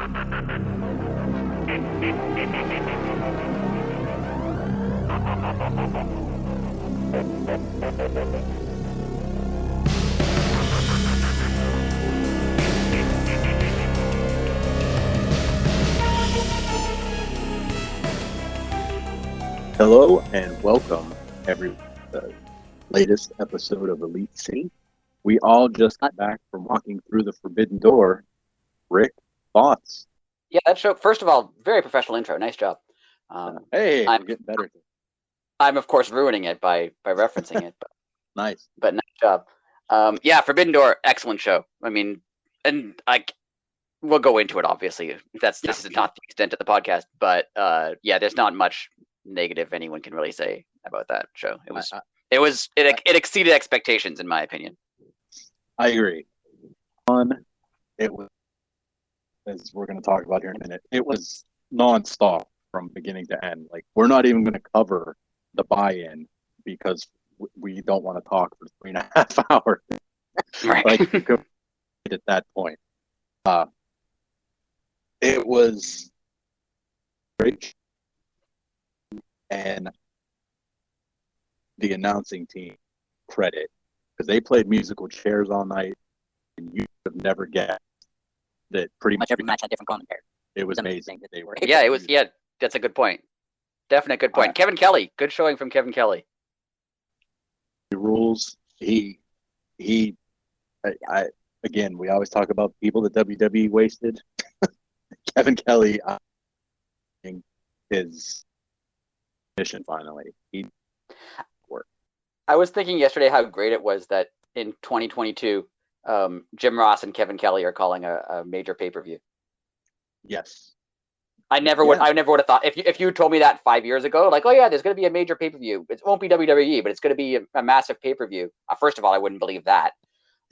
Hello and welcome, everyone, to the latest episode of Elite City. We all just got back from walking through the Forbidden Door. Rick, thoughts? Yeah, that show. First of all, very professional intro. Nice job. Hey, I'm we're getting better. I'm of course ruining it by referencing it. But, Nice. but nice job. Yeah, Forbidden Door, excellent show. I mean, and we'll go into it obviously. This is not the extent of the podcast, but yeah, there's not much negative anyone can really say about that show. It exceeded expectations in my opinion. I agree. It was, as we're going to talk about here in a minute, it was nonstop from beginning to end. Like, we're not even going to cover the buy-in because we don't want to talk for 3.5 hours. Right. Like, at that point. It was great. And the announcing team credit, because they played musical chairs all night, and you would never guessed that pretty much every match had different commentary. It was amazing that they were. Yeah, it was. Yeah, that's a good point. Definite good point. Kevin Kelly, good showing from Kevin Kelly. The rules. Again, we always talk about people that WWE wasted. Kevin Kelly, his mission finally. I was thinking yesterday how great it was that in 2022, Jim Ross and Kevin Kelly are calling a major pay-per-view. Yes. I never would have thought if you told me that 5 years ago, like, oh yeah, there's going to be a major pay-per-view. It won't be WWE, but it's going to be a massive pay-per-view. First of all, I wouldn't believe that.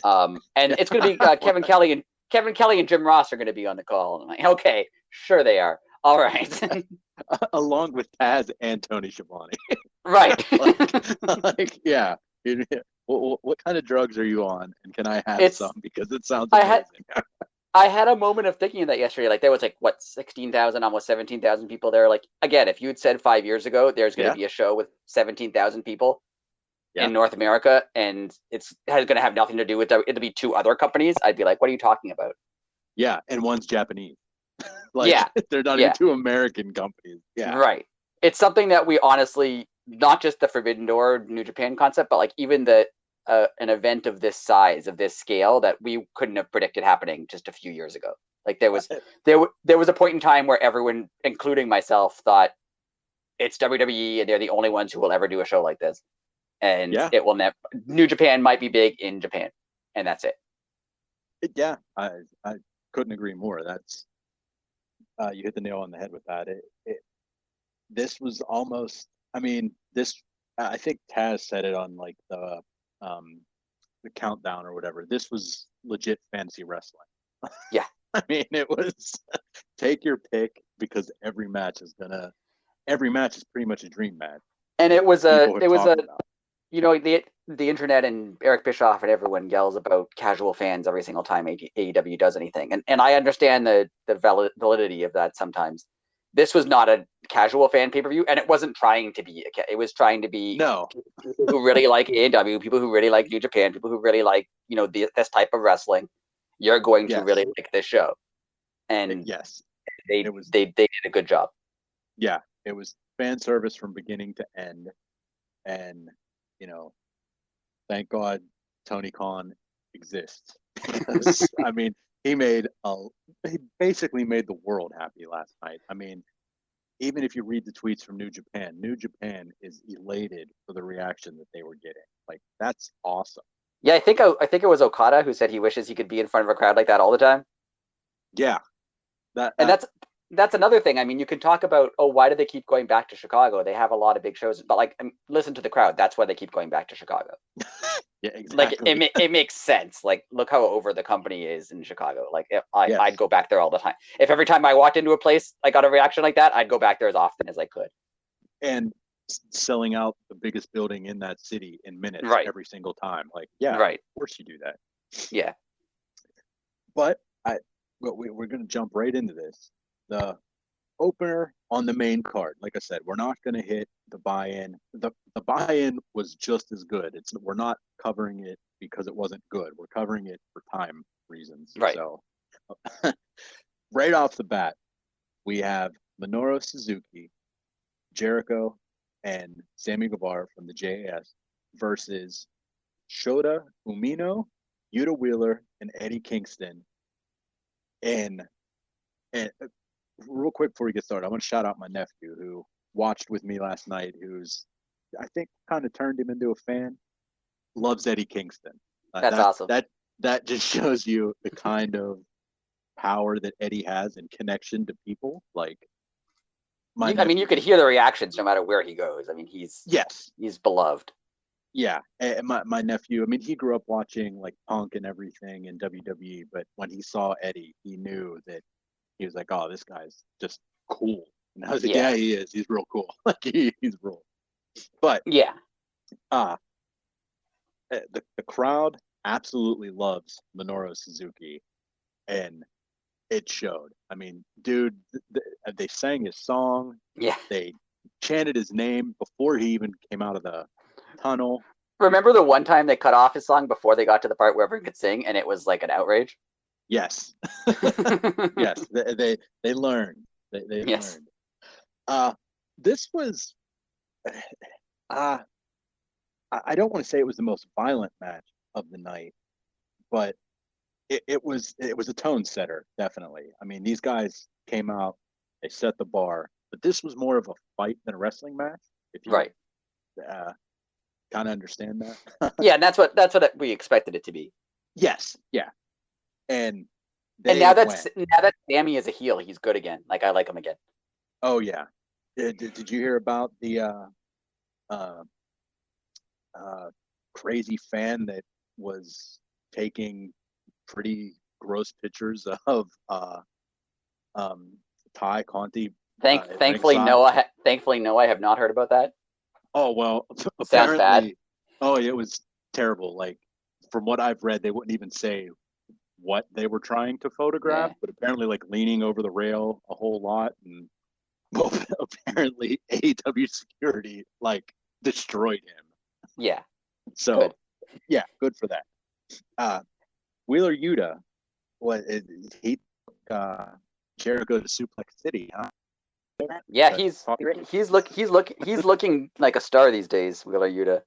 And it's going to be Kevin Kelly and Jim Ross are going to be on the call. And I'm like, okay, sure they are. All right. Along with Taz and Tony Schiavone. Right. like, yeah. What kind of drugs are you on? And can I have some? Because it sounds amazing. I had a moment of thinking of that yesterday. Like, there was 16,000, almost 17,000 people there. Like, again, if you had said 5 years ago there's going to be a show with 17,000 people in North America, and it's going to have nothing to do with it'll be two other companies, I'd be like, what are you talking about? Yeah, and one's Japanese. They're not even two American companies. Yeah, right. It's something that we honestly, not just the Forbidden Door New Japan concept, but like even an event of this size, of this scale, that we couldn't have predicted happening just a few years ago. Like, there was a point in time where everyone, including myself, thought it's WWE and they're the only ones who will ever do a show like this, and it will never. New Japan might be big in Japan, and that's it. Yeah, I couldn't agree more. That's you hit the nail on the head with that. This was almost. I mean, I think Taz said it on like the countdown or whatever. This was legit fantasy wrestling. Yeah. I mean, it was take your pick, because every match is pretty much a dream match. And it was you know, the internet and Eric Bischoff and everyone yells about casual fans every single time AEW does anything. And I understand the validity of that sometimes. This was not a casual fan pay-per-view, and it wasn't trying to be. It was trying to be people who really like AEW, people who really like New Japan, people who really like, you know, this type of wrestling. You're going to really like this show, and they did a good job. Yeah, it was fan service from beginning to end, and you know, thank God Tony Khan exists. Because, I mean, he basically made the world happy last night. I mean, even if you read the tweets from New Japan is elated for the reaction that they were getting. Like, that's awesome. Yeah, I think it was Okada who said he wishes he could be in front of a crowd like that all the time. Yeah. That's another thing. I mean, you can talk about, why do they keep going back to Chicago? They have a lot of big shows, but like, listen to the crowd. That's why they keep going back to Chicago. Yeah, exactly. Like, it makes sense. Like, look how over the company is in Chicago. Like, I'd go back there all the time. If every time I walked into a place I got a reaction like that, I'd go back there as often as I could. And selling out the biggest building in that city in minutes every single time. Like, of course you do that. Yeah. But Well, we're going to jump right into this. The opener on the main card. Like I said, we're not going to hit the buy-in. The buy-in was just as good. We're not covering it because it wasn't good. We're covering it for time reasons. Right. So right off the bat, we have Minoru Suzuki, Jericho, and Sammy Guevara from the JAS versus Shota Umino, Yuta Wheeler, and Eddie Kingston. And real quick before we get started, I want to shout out my nephew who watched with me last night, who's I think kind of turned him into a fan. Loves Eddie Kingston. That's awesome. That just shows you the kind of power that Eddie has and connection to people. Like, you could hear the reactions no matter where he goes. I mean, he's beloved. Yeah, and my nephew. I mean, he grew up watching like Punk and everything in WWE, but when he saw Eddie, he knew that he was like, "Oh, this guy's just cool." And I was like, "Yeah, he is. He's real cool. Like he's real." But yeah, the crowd absolutely loves Minoru Suzuki, and it showed. I mean, dude, they sang his song. Yeah, they chanted his name before he even came out of the tunnel. Remember the one time they cut off his song before they got to the part where everyone could sing, and it was like an outrage? Yes. Yes, they learned. They learned. This was I don't want to say it was the most violent match of the night, but it was a tone setter, definitely. I mean, these guys came out, they set the bar, but this was more of a fight than a wrestling match. If you kind of understand that. Yeah, and that's what we expected it to be. Yes, yeah, and now that Sammy is a heel, he's good again. Like, I like him again. Oh yeah, did you hear about the crazy fan that was taking pretty gross pictures of Ty Conti? Thankfully, no. I have not heard about that. Oh well, sounds bad. Oh, it was terrible. Like, from what I've read, they wouldn't even say what they were trying to photograph, but apparently, like, leaning over the rail a whole lot, and apparently AEW security like destroyed him. Yeah. So good. Yeah, good for that. Wheeler Yuta, he took Jericho to Suplex City, huh? Yeah, he's looking like a star these days, Wheeler Yuta.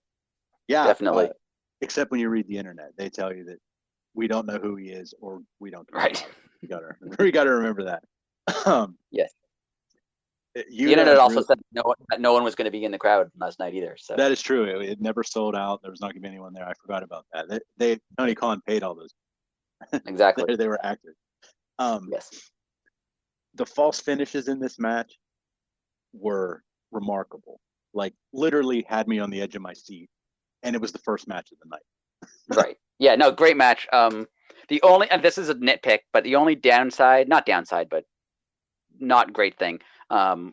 Yeah, definitely. Except when you read the internet, they tell you that we don't know who he is, or we don't. Right. We gotta remember that. Yes. The internet also said no one was going to be in the crowd last night either. So that is true. It never sold out. There was not going to be anyone there. I forgot about that. Tony Khan paid all those. Exactly. they were actors. Yes. The false finishes in this match were remarkable. Like, literally had me on the edge of my seat, and it was the first match of the night. Right. Yeah. No. Great match. The only, and this is a nitpick, but the only not downside, but not great thing. You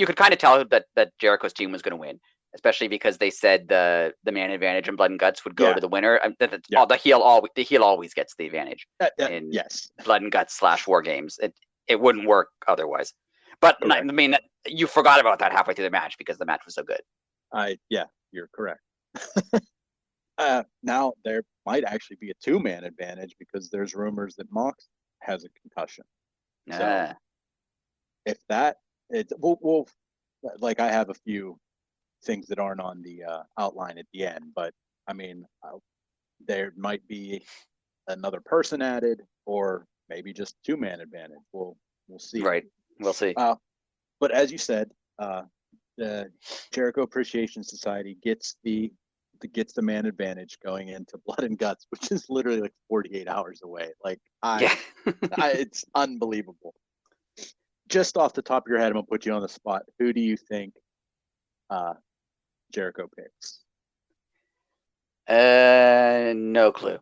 could kind of tell that Jericho's team was going to win, especially because they said the man advantage and Blood and Guts would go to the winner. The heel always gets the advantage in Blood and Guts / War Games. It wouldn't work otherwise. But correct. I mean, you forgot about that halfway through the match because the match was so good. You're correct. Now there might actually be a 2-man advantage because there's rumors that Mox has a concussion. So if that, we'll like, I have a few things that aren't on the outline at the end, but I mean, there might be another person added, or maybe just 2-man advantage. We'll see. Right, we'll see. But as you said, the Jericho Appreciation Society gets the man advantage going into Blood and Guts, which is literally like 48 hours away. Like, it's unbelievable. Just off the top of your head, I'm gonna put you on the spot. Who do you think Jericho picks? No clue.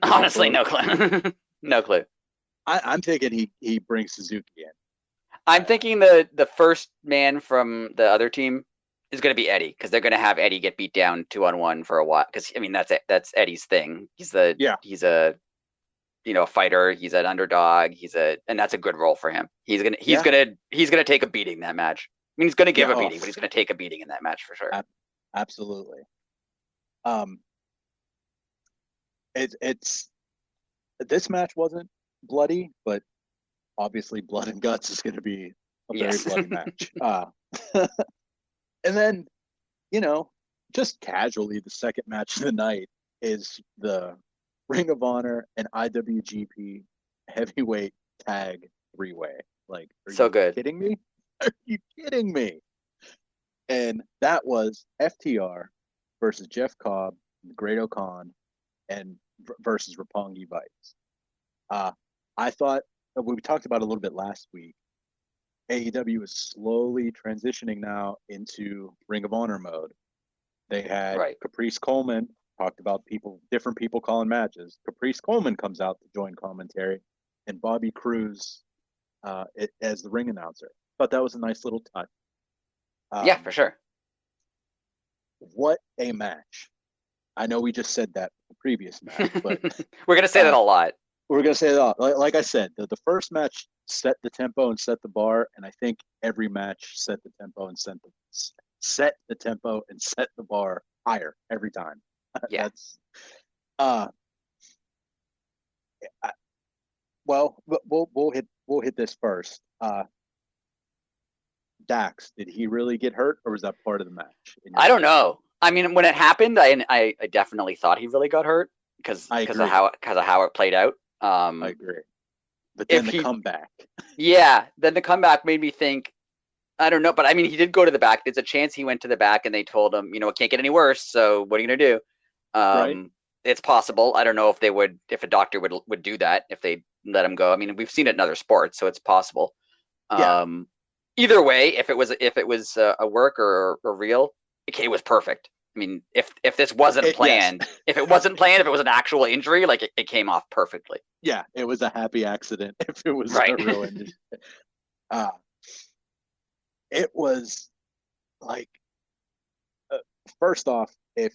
Honestly, no clue. No clue. I'm thinking he brings Suzuki in. I'm thinking the first man from the other team is going to be Eddie, because they're going to have Eddie get beat down 2-on-1 for a while. Because I mean, that's Eddie's thing. He's a fighter. He's an underdog. And that's a good role for him. He's gonna take a beating that match. I mean, he's gonna give a beating, but he's gonna take a beating in that match for sure. Absolutely. It's this match wasn't bloody, but obviously blood and guts is going to be a very bloody match. And then, just casually, the second match of the night is the Ring of Honor and IWGP heavyweight tag 3-way. Like, are so you good. kidding me? Are you kidding me? And that was FTR versus Jeff Cobb, Great O'Khan, and versus Roppongi Vice. I thought we talked about it a little bit last week. AEW is slowly transitioning now into Ring of Honor mode. They had Caprice Coleman, talked about different people calling matches. Caprice Coleman comes out to join commentary, and Bobby Cruz as the ring announcer. Thought that was a nice little touch. Yeah, for sure. What a match. I know we just said that the previous match, but we're going to say that a lot. We're going to say that. Like I said, the first match set the tempo and set the bar, and I think every match set the tempo and set the bar higher every time. Yeah. That's we'll hit this first. Dax, did he really get hurt, or was that part of the match? I don't know. I mean, when it happened, I definitely thought he really got hurt because of how it played out. I agree. But then the comeback. Yeah, then the comeback made me think, I don't know, but I mean, he did go to the back. There's a chance he went to the back and they told him, it can't get any worse, so what are you going to do? Right. It's possible. I don't know if a doctor would do that, if they let him go. I mean, we've seen it in other sports, so it's possible. Yeah. Either way, if it was a work or real, it was perfect. I mean, if this wasn't planned, yes. if it wasn't planned, if it was an actual injury, like it came off perfectly. Yeah, it was a happy accident. If it was a real injury, it was like, first off, if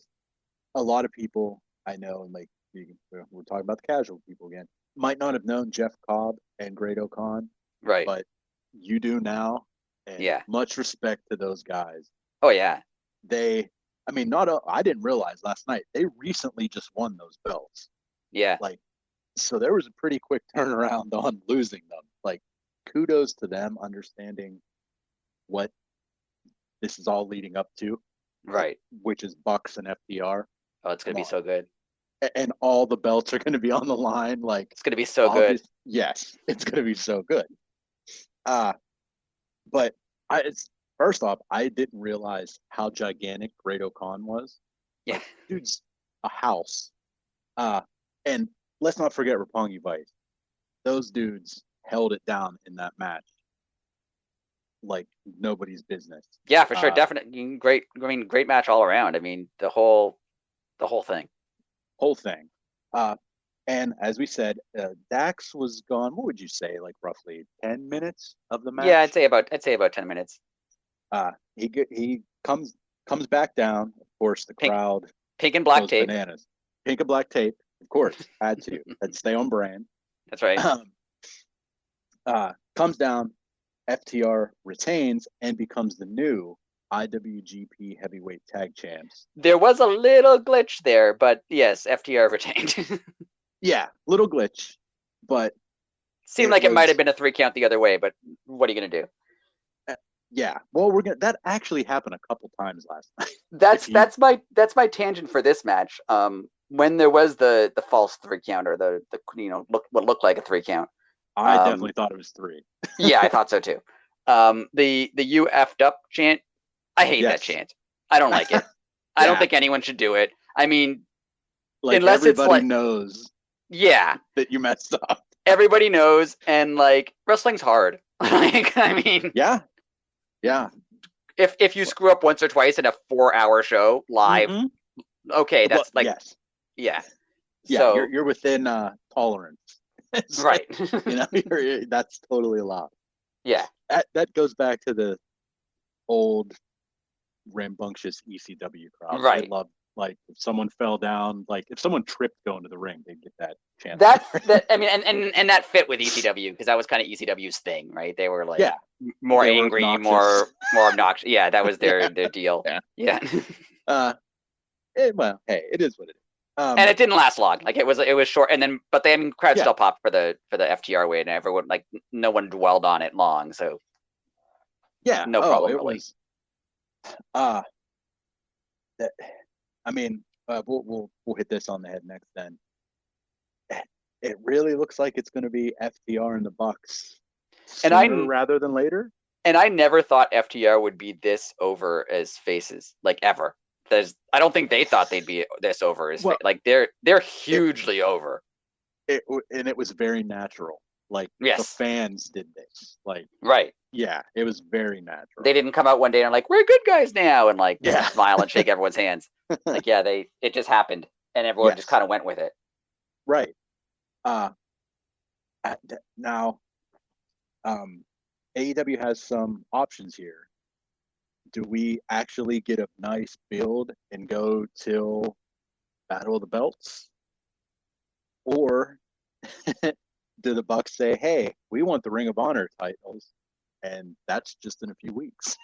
a lot of people I know, and like we're talking about the casual people again, might not have known Jeff Cobb and Great O'Khan, right? But you do now, and much respect to those guys. Oh yeah, I didn't realize last night they recently just won those belts. Yeah, so there was a pretty quick turnaround on losing them. Like, kudos to them understanding what this is all leading up to, right? Which is Bucks and FTR. Oh, it's gonna be so good. And all the belts are going to be on the line. Like, it's going to be so good. Yes, it's going to be so good. But first off, I didn't realize how gigantic Great O'Khan was. Yeah, like, dude's a house. And let's not forget Roppongi Vice. Those dudes held it down in that match like nobody's business. Yeah, for sure, definitely great. I mean, great match all around. I mean, the whole thing. And as we said, Dax was gone. What would you say? Like roughly 10 minutes of the match? Yeah, I'd say about 10 minutes. He comes back down. Of course, the crowd. Pink and black tape. Bananas. Pink and black tape. Of course, had to. Had to stay on brand. That's right. Comes down. FTR retains and becomes the new IWGP Heavyweight Tag Champs. There was a little glitch there, but yes, FTR retained. Yeah, little glitch, but seemed like it might have been a 3 count the other way. But what are you gonna do? Yeah, well, that actually happened a couple times last night. That's my tangent for this match. When there was the false 3 count or the what looked like a 3 count. I definitely thought it was 3. Yeah, I thought so too. The you effed up chant, I hate that chant. I don't like it. I don't think anyone should do it. I mean, unless everybody knows. Yeah, that you messed up. Everybody knows, and wrestling's hard. I mean, yeah. If you screw up once or twice in a 4-hour show live, okay, that's yes. Yeah. Yeah, so, you're within tolerance. Right. That's totally allowed. Yeah. That goes back to the old rambunctious ECW crowd. Right. They Like if someone fell down, like if someone tripped going to the ring, they'd get that chance. That I mean, and that fit with ECW because that was kind of ECW's thing, right? They were like more angry, more obnoxious. Yeah, that was their deal. Yeah. Well, hey, it is what it is. And it didn't last long. Like it was short, and then but the crowd still popped for the FTR win, and everyone like no one dwelled on it long. So no problem. It was. I mean, we'll hit this on the head next. Then it really looks like it's going to be FTR and the Bucks sooner rather than later. And I never thought FTR would be this over as faces, like ever. I don't think they thought they'd be this over as like they're hugely over. And it was very natural. Like the fans did this. Like right. Yeah, it was very natural. They didn't come out one day and like, we're good guys now, and like smile and shake everyone's hands. Like it just happened, and everyone just kind of went with it. Right. Now, AEW has some options here. Do we actually get a nice build and go till Battle of the Belts? Or do the Bucks say, hey, we want the Ring of Honor titles, and that's just in a few weeks?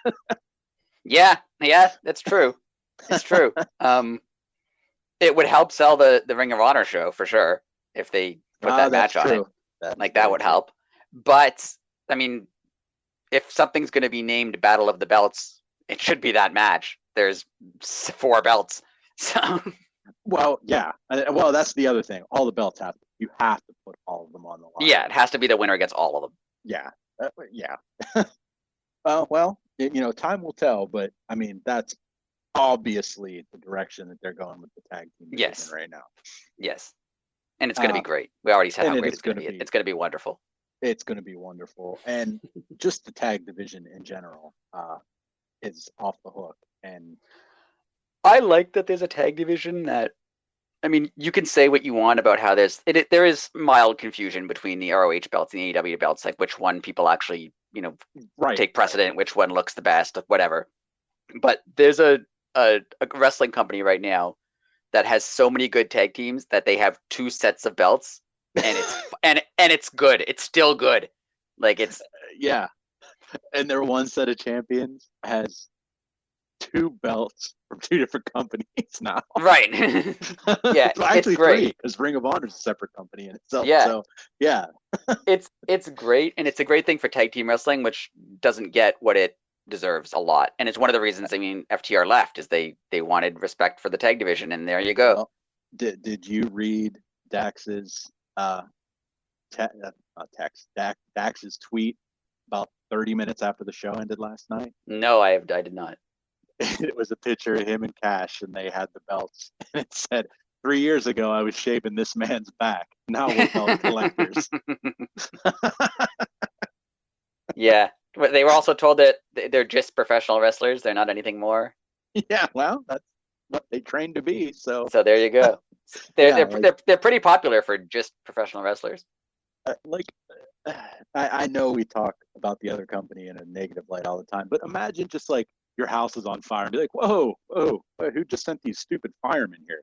Yeah, that's true. It's true. It would help sell the Ring of Honor show for sure if they put that match on it. That would help. But I mean, if something's going to be named Battle of the Belts, it should be that match. There's 4 belts, so. Well, yeah. Well, that's the other thing. All the belts you have to put all of them on the line. Yeah, it has to be the winner gets all of them. Yeah, yeah. Well, time will tell. But I mean, that's obviously the direction that they're going with the tag team division right now. Yes, and it's going to be great. We already said how great it's going to be. It's going to be wonderful. It's going to be wonderful, and just the tag division in general is off the hook. And I like that there's a tag division that. I mean, you can say what you want about how there is mild confusion between the ROH belts and the AEW belts, like which one people actually, take precedent, which one looks the best, whatever. But there's a wrestling company right now that has so many good tag teams that they have 2 sets of belts, and it's and it's good. It's still good. Like it's and their one set of champions has 2 belts from 2 different companies now. Right. Yeah, actually it's great. 3, because Ring of Honor is a separate company in itself. Yeah. So yeah. it's great, and it's a great thing for tag team wrestling, which doesn't get what it deserves a lot. And it's one of the reasons FTR left is they wanted respect for the tag division, and there you go. Well, did you read Dax's Dax's tweet about 30 minutes after the show ended last night? No, I did not. It was a picture of him and Cash, and they had the belts, and it said, 3 years ago I was shaving this man's back. Now we're belt collectors. Yeah, but they were also told that they're just professional wrestlers. They're not anything more. Yeah, well, that's what they trained to be. So there you go. They're pretty popular for just professional wrestlers. I know we talk about the other company in a negative light all the time, but imagine just like your house is on fire and be like, whoa, who just sent these stupid firemen here?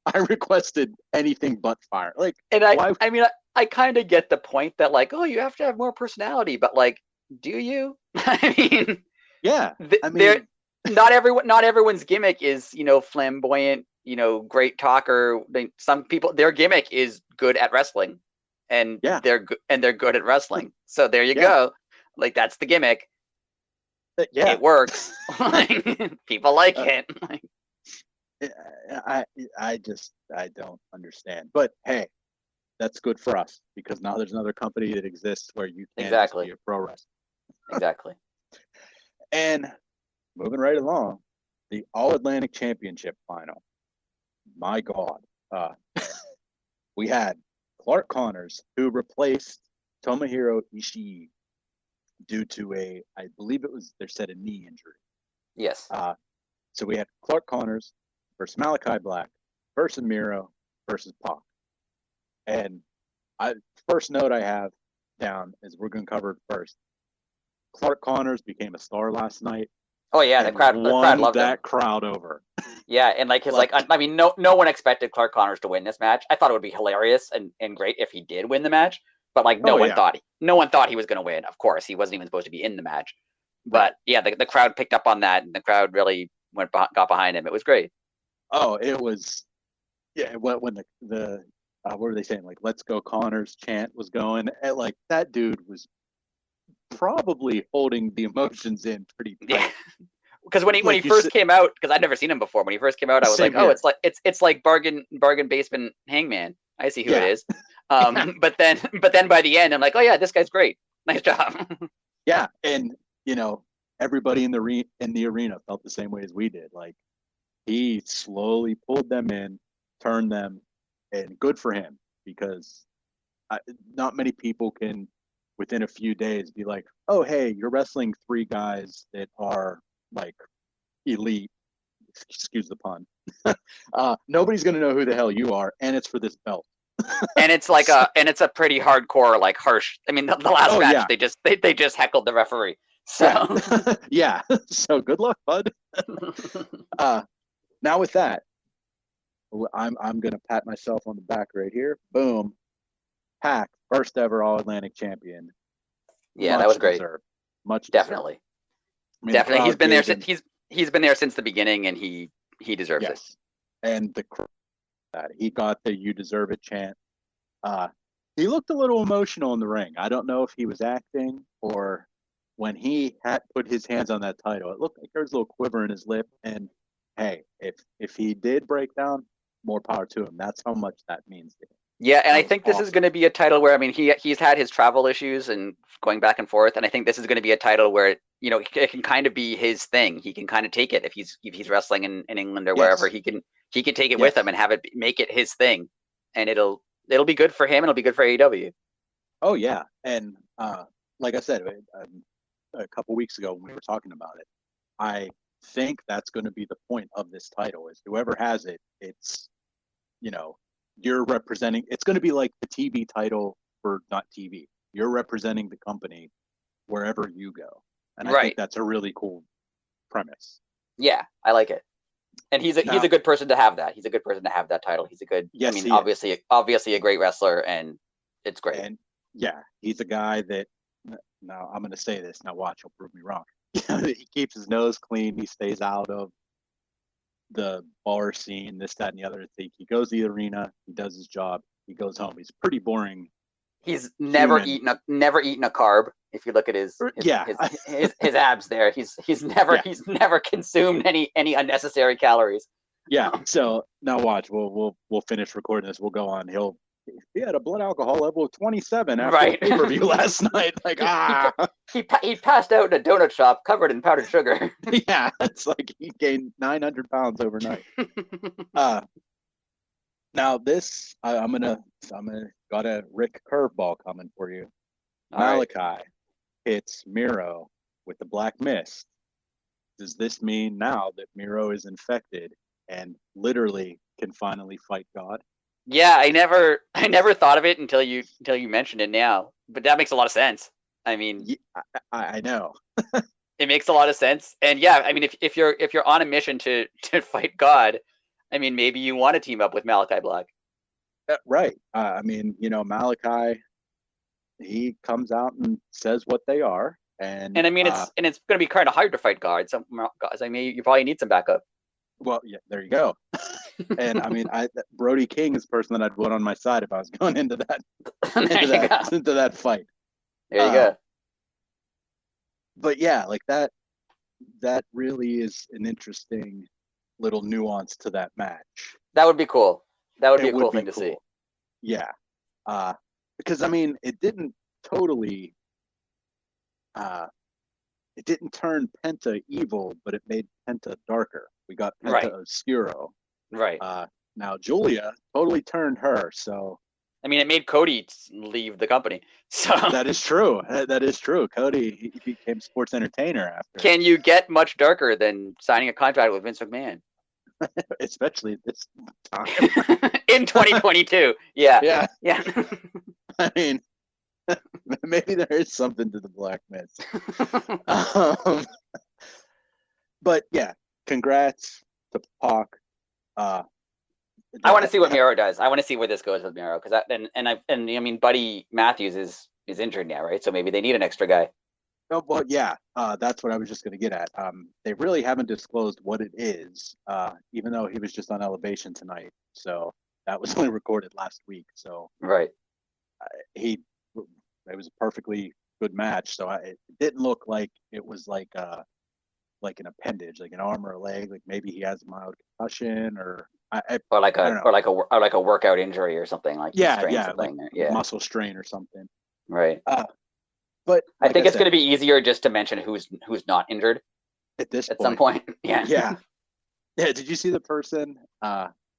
I requested anything but fire. Like, and I mean, I kind of get the point that like, oh, you have to have more personality, but like, do you? I mean, yeah, not everyone's gimmick is, flamboyant, great talker. Some people, their gimmick is good at wrestling, and they're good at wrestling. So there you go. Like, that's the gimmick. It works. People like it. I don't understand. But hey, that's good for us, because now there's another company that exists where you can be a pro wrestler. Exactly. And moving right along, the All Atlantic Championship final. My God. We had Clark Connors, who replaced Tomohiro Ishii due to I believe they said a knee injury. Yes. So we had Clark Connors versus Malachi Black versus Miro versus Pac. And first note I have down is we're going to cover it first. Clark Connors became a star last night. Oh yeah, the crowd loved him. That crowd over. Yeah, and like his I mean, no one expected Clark Connors to win this match. I thought it would be hilarious and great if he did win the match, but like no one thought he was going to win. Of course, he wasn't even supposed to be in the match. But right. Yeah, the crowd picked up on that, and the crowd really got behind him. It was great. Oh, it was, yeah. When the what were they saying? Like, "Let's go Connors" chant was going, and like that dude was probably holding the emotions in pretty tight. Yeah. Because when he first came out, because I'd never seen him before. When he first came out, I was like, "Oh, it's like bargain basement Hangman." I see who it is. But then by the end, I'm like, "Oh yeah, this guy's great. Nice job." Yeah, and everybody in the arena felt the same way as we did. Like, he slowly pulled them in, turned them, and good for him, because not many people can, within a few days, be like, "Oh, hey, you're wrestling 3 guys that are like elite." Excuse the pun. Nobody's gonna know who the hell you are, and it's for this belt. And it's like it's a pretty hardcore, like harsh. I mean, the last match they just heckled the referee. So yeah. So good luck, bud. Now with that, I'm gonna pat myself on the back right here. Boom. Pac, first ever All Atlantic champion. Yeah, that was great. Deserved. Much definitely. I mean, definitely. He's been there since he's been there since the beginning, and he deserves it. And he got the "You deserve it" chant. He looked a little emotional in the ring. I don't know if he was acting or when he had put his hands on that title, it looked like there was a little quiver in his lip. And hey, if he did break down, more power to him. That's how much that means to him. Yeah, and I think this is going to be a title where, I mean, he's had his travel issues and going back and forth, and I think this is going to be a title where, it can kind of be his thing. He can kind of take it if he's wrestling in England or wherever. He can take it with him and have it make it his thing, and it'll be good for him and it'll be good for AEW. Oh yeah, and like I said a couple weeks ago when we were talking about it, I think that's going to be the point of this title: is whoever has it, it's you're representing. It's going to be like the TV title for not TV. You're representing the company wherever you go, and I think that's a really cool premise. Yeah, I like it. And he's a good person to have that. He's a good person to have that title. He's a good. Yes, I mean, obviously a great wrestler, and it's great. And yeah, he's a guy that. Now I'm going to say this. Now watch, he'll prove me wrong. He keeps his nose clean. He stays out of the bar scene, this, that, and the other. He goes to the arena. He does his job. He goes home. He's pretty boring. He's never eaten a carb. If you look at his abs there, he's never consumed any unnecessary calories. Yeah. So now watch. We'll finish recording this. We'll go on. He had a blood alcohol level of 27 after the pay-per-view last night. Like, he passed out in a donut shop covered in powdered sugar. Yeah, it's like he gained 900 pounds overnight. Now this, I'm gonna got a Rick curveball coming for you. Malachi hits Miro with the Black Mist. Does this mean now that Miro is infected and literally can finally fight God? Yeah, I never thought of it until you mentioned it now. But that makes a lot of sense. I mean, I know. It makes a lot of sense. And yeah, I mean, if you're on a mission to fight God, I mean, maybe you want to team up with Malachi Black. Right. I mean, Malachi, he comes out and says what they are, and I mean, it's going to be kind of hard to fight God. Some guys, I mean, you probably need some backup. Well, yeah, there you go. And I mean, Brody King is the person that I'd want on my side if I was going into that into that fight. There you go. But yeah, like that really is an interesting little nuance to that match. That would be cool. That would be a cool thing to see. Yeah. Because I mean, it didn't totally it didn't turn Penta evil, but it made Penta darker. We got Penta Obscuro. Right. Now Julia totally turned her, so I mean, it made Cody leave the company. So that is true. That is true. Cody, he became sports entertainer after. Can you get much darker than signing a contract with Vince McMahon? Especially this time. In 2022. Yeah. I mean, maybe there is something to the Black Mist. But yeah, congrats to Pac. I want to see what Miro does. I want to see where this goes with Miro, because I mean, Buddy Matthews is injured now, right? So maybe they need an extra guy. Oh, well, yeah, that's what I was just going to get at. They really haven't disclosed what it is, even though he was just on Elevation tonight. So that was only recorded last week. So right, it was a perfectly good match. So it didn't look like it was like an appendage, like an arm or a leg. Like maybe he has a mild concussion, or like a workout injury or something, like something. Like muscle strain or something. Right. But like I think it's going to be easier just to mention who's not injured at some point. Yeah. Yeah. Did you see the person?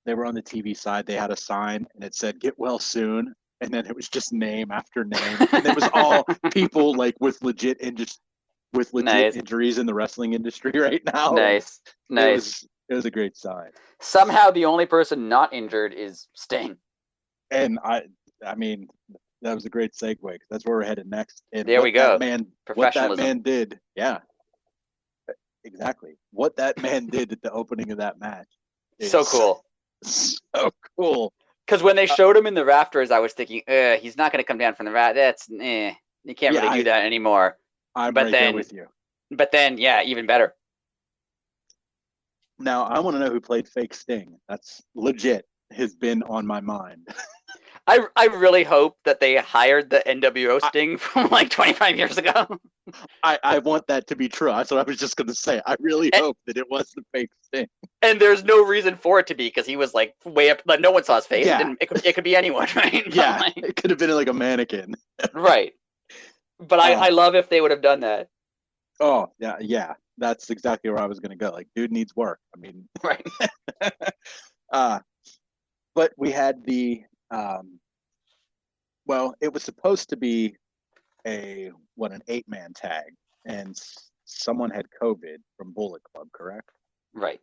They were on the TV side. They had a sign and it said "Get well soon," and then it was just name after name, and it was all people like with legit nice. injuries in the wrestling industry right now. Nice. It was a great sign. Somehow the only person not injured is Sting. And I mean, that was a great segue because that's where we're headed next. And there we go. What that man did, yeah, exactly. What that man did at the opening of that match, so cool. So cool. Because when they showed him in the rafters, I was thinking, he's not going to come down from the rafters. That's you can't really do that anymore. I'm right there with you. But then, yeah, even better. Now I want to know who played fake Sting. That's legit. Has been on my mind. I really hope that they hired the NWO Sting from like 25 years ago. I want that to be true. That's what I was just going to say. I really hope that it was the fake Sting. And there's no reason for it to be, because he was like way up. Like, no one saw his face. Yeah. It could be anyone, right? Yeah, it could have been like a mannequin. Right. But I love if they would have done that. Oh, yeah. That's exactly where I was going to go. Like, dude needs work. I mean, right. But we had the well, it was supposed to be an 8-man tag, and someone had COVID from Bullet Club, correct? Right.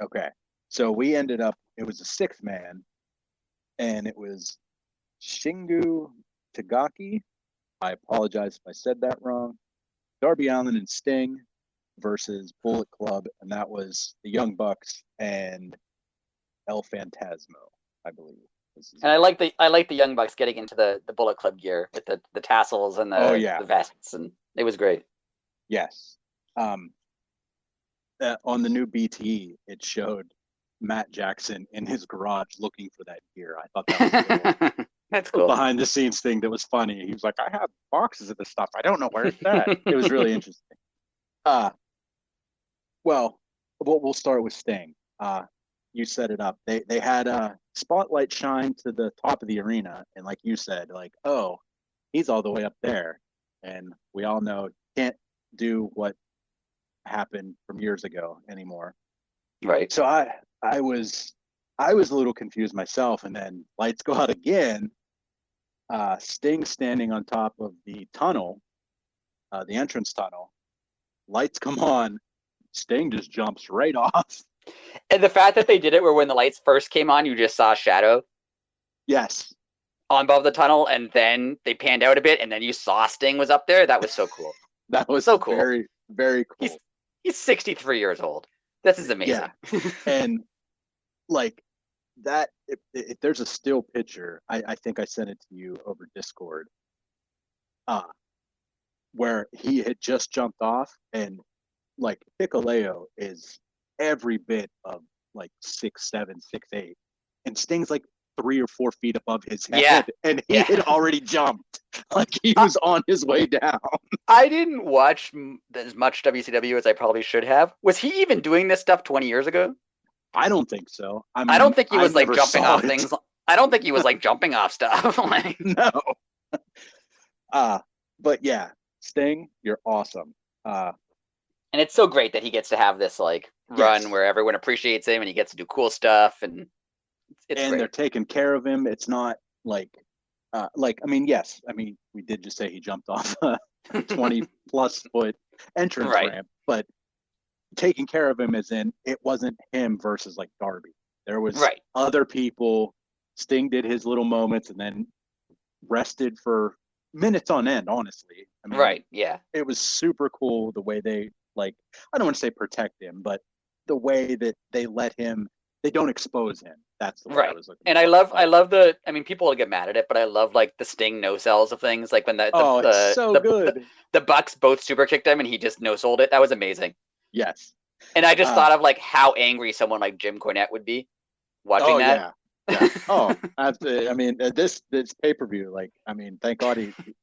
Okay. So we ended up, it was a 6-man, and it was Shingu Tagaki. I apologize if I said that wrong. Darby Allin and Sting versus Bullet Club, and that was the Young Bucks and El Phantasmo, I believe. And I like the Young Bucks getting into the Bullet Club gear with the tassels and the vests, and it was great. Yes. On the new BTE, it showed Matt Jackson in his garage looking for that gear. I thought that was cool. That's cool. Behind the scenes thing that was funny. He was like, I have boxes of this stuff. I don't know where it's at. It was really interesting. Well, we'll start with Sting. You set it up. They had a spotlight shine to the top of the arena, and like you said, like, oh, he's all the way up there, and we all know can't do what happened from years ago anymore. Right. So I was a little confused myself, and then lights go out again. Sting standing on top of the tunnel, the entrance tunnel. Lights come on. Sting just jumps right off. And the fact that they did it where when the lights first came on, you just saw a shadow. Yes. On above the tunnel, and then they panned out a bit, and then you saw Sting was up there. That was so cool. That was so cool. Very, very cool. He's 63 years old. This is amazing. Yeah. And like that, if there's a still picture, I think I sent it to you over Discord, where he had just jumped off, and like Hikuleo is every bit of like 6'7", 6'8", and Sting's like 3 or 4 feet above his head, and he had already jumped. Like he was on his way down. I didn't watch as much WCW as I probably should have. Was he even doing this stuff 20 years ago? I don't think so. I mean, I don't think he was like jumping off things. I don't think he was like jumping off stuff. No. But yeah, Sting, you're awesome. And it's so great that he gets to have this like run where everyone appreciates him and he gets to do cool stuff, and it's great. They're taking care of him. It's not like I mean, yes, I mean, we did just say he jumped off a 20+ foot entrance ramp, but taking care of him as in it wasn't him versus like Darby. There was other people. Sting did his little moments and then rested for minutes on end, honestly. I mean, yeah. It was super cool the way they like, I don't want to say protect him, but the way that they let him, they don't expose him. That's the way I was looking. And I love the. I mean, people will get mad at it, but I love like the Sting no sells of things. Like when it's so good. The Bucks both super kicked him and he just no sold it. That was amazing. Yes. And I just thought of like how angry someone like Jim Cornette would be watching that. Yeah. Oh, I mean, this pay-per-view, like, I mean, thank God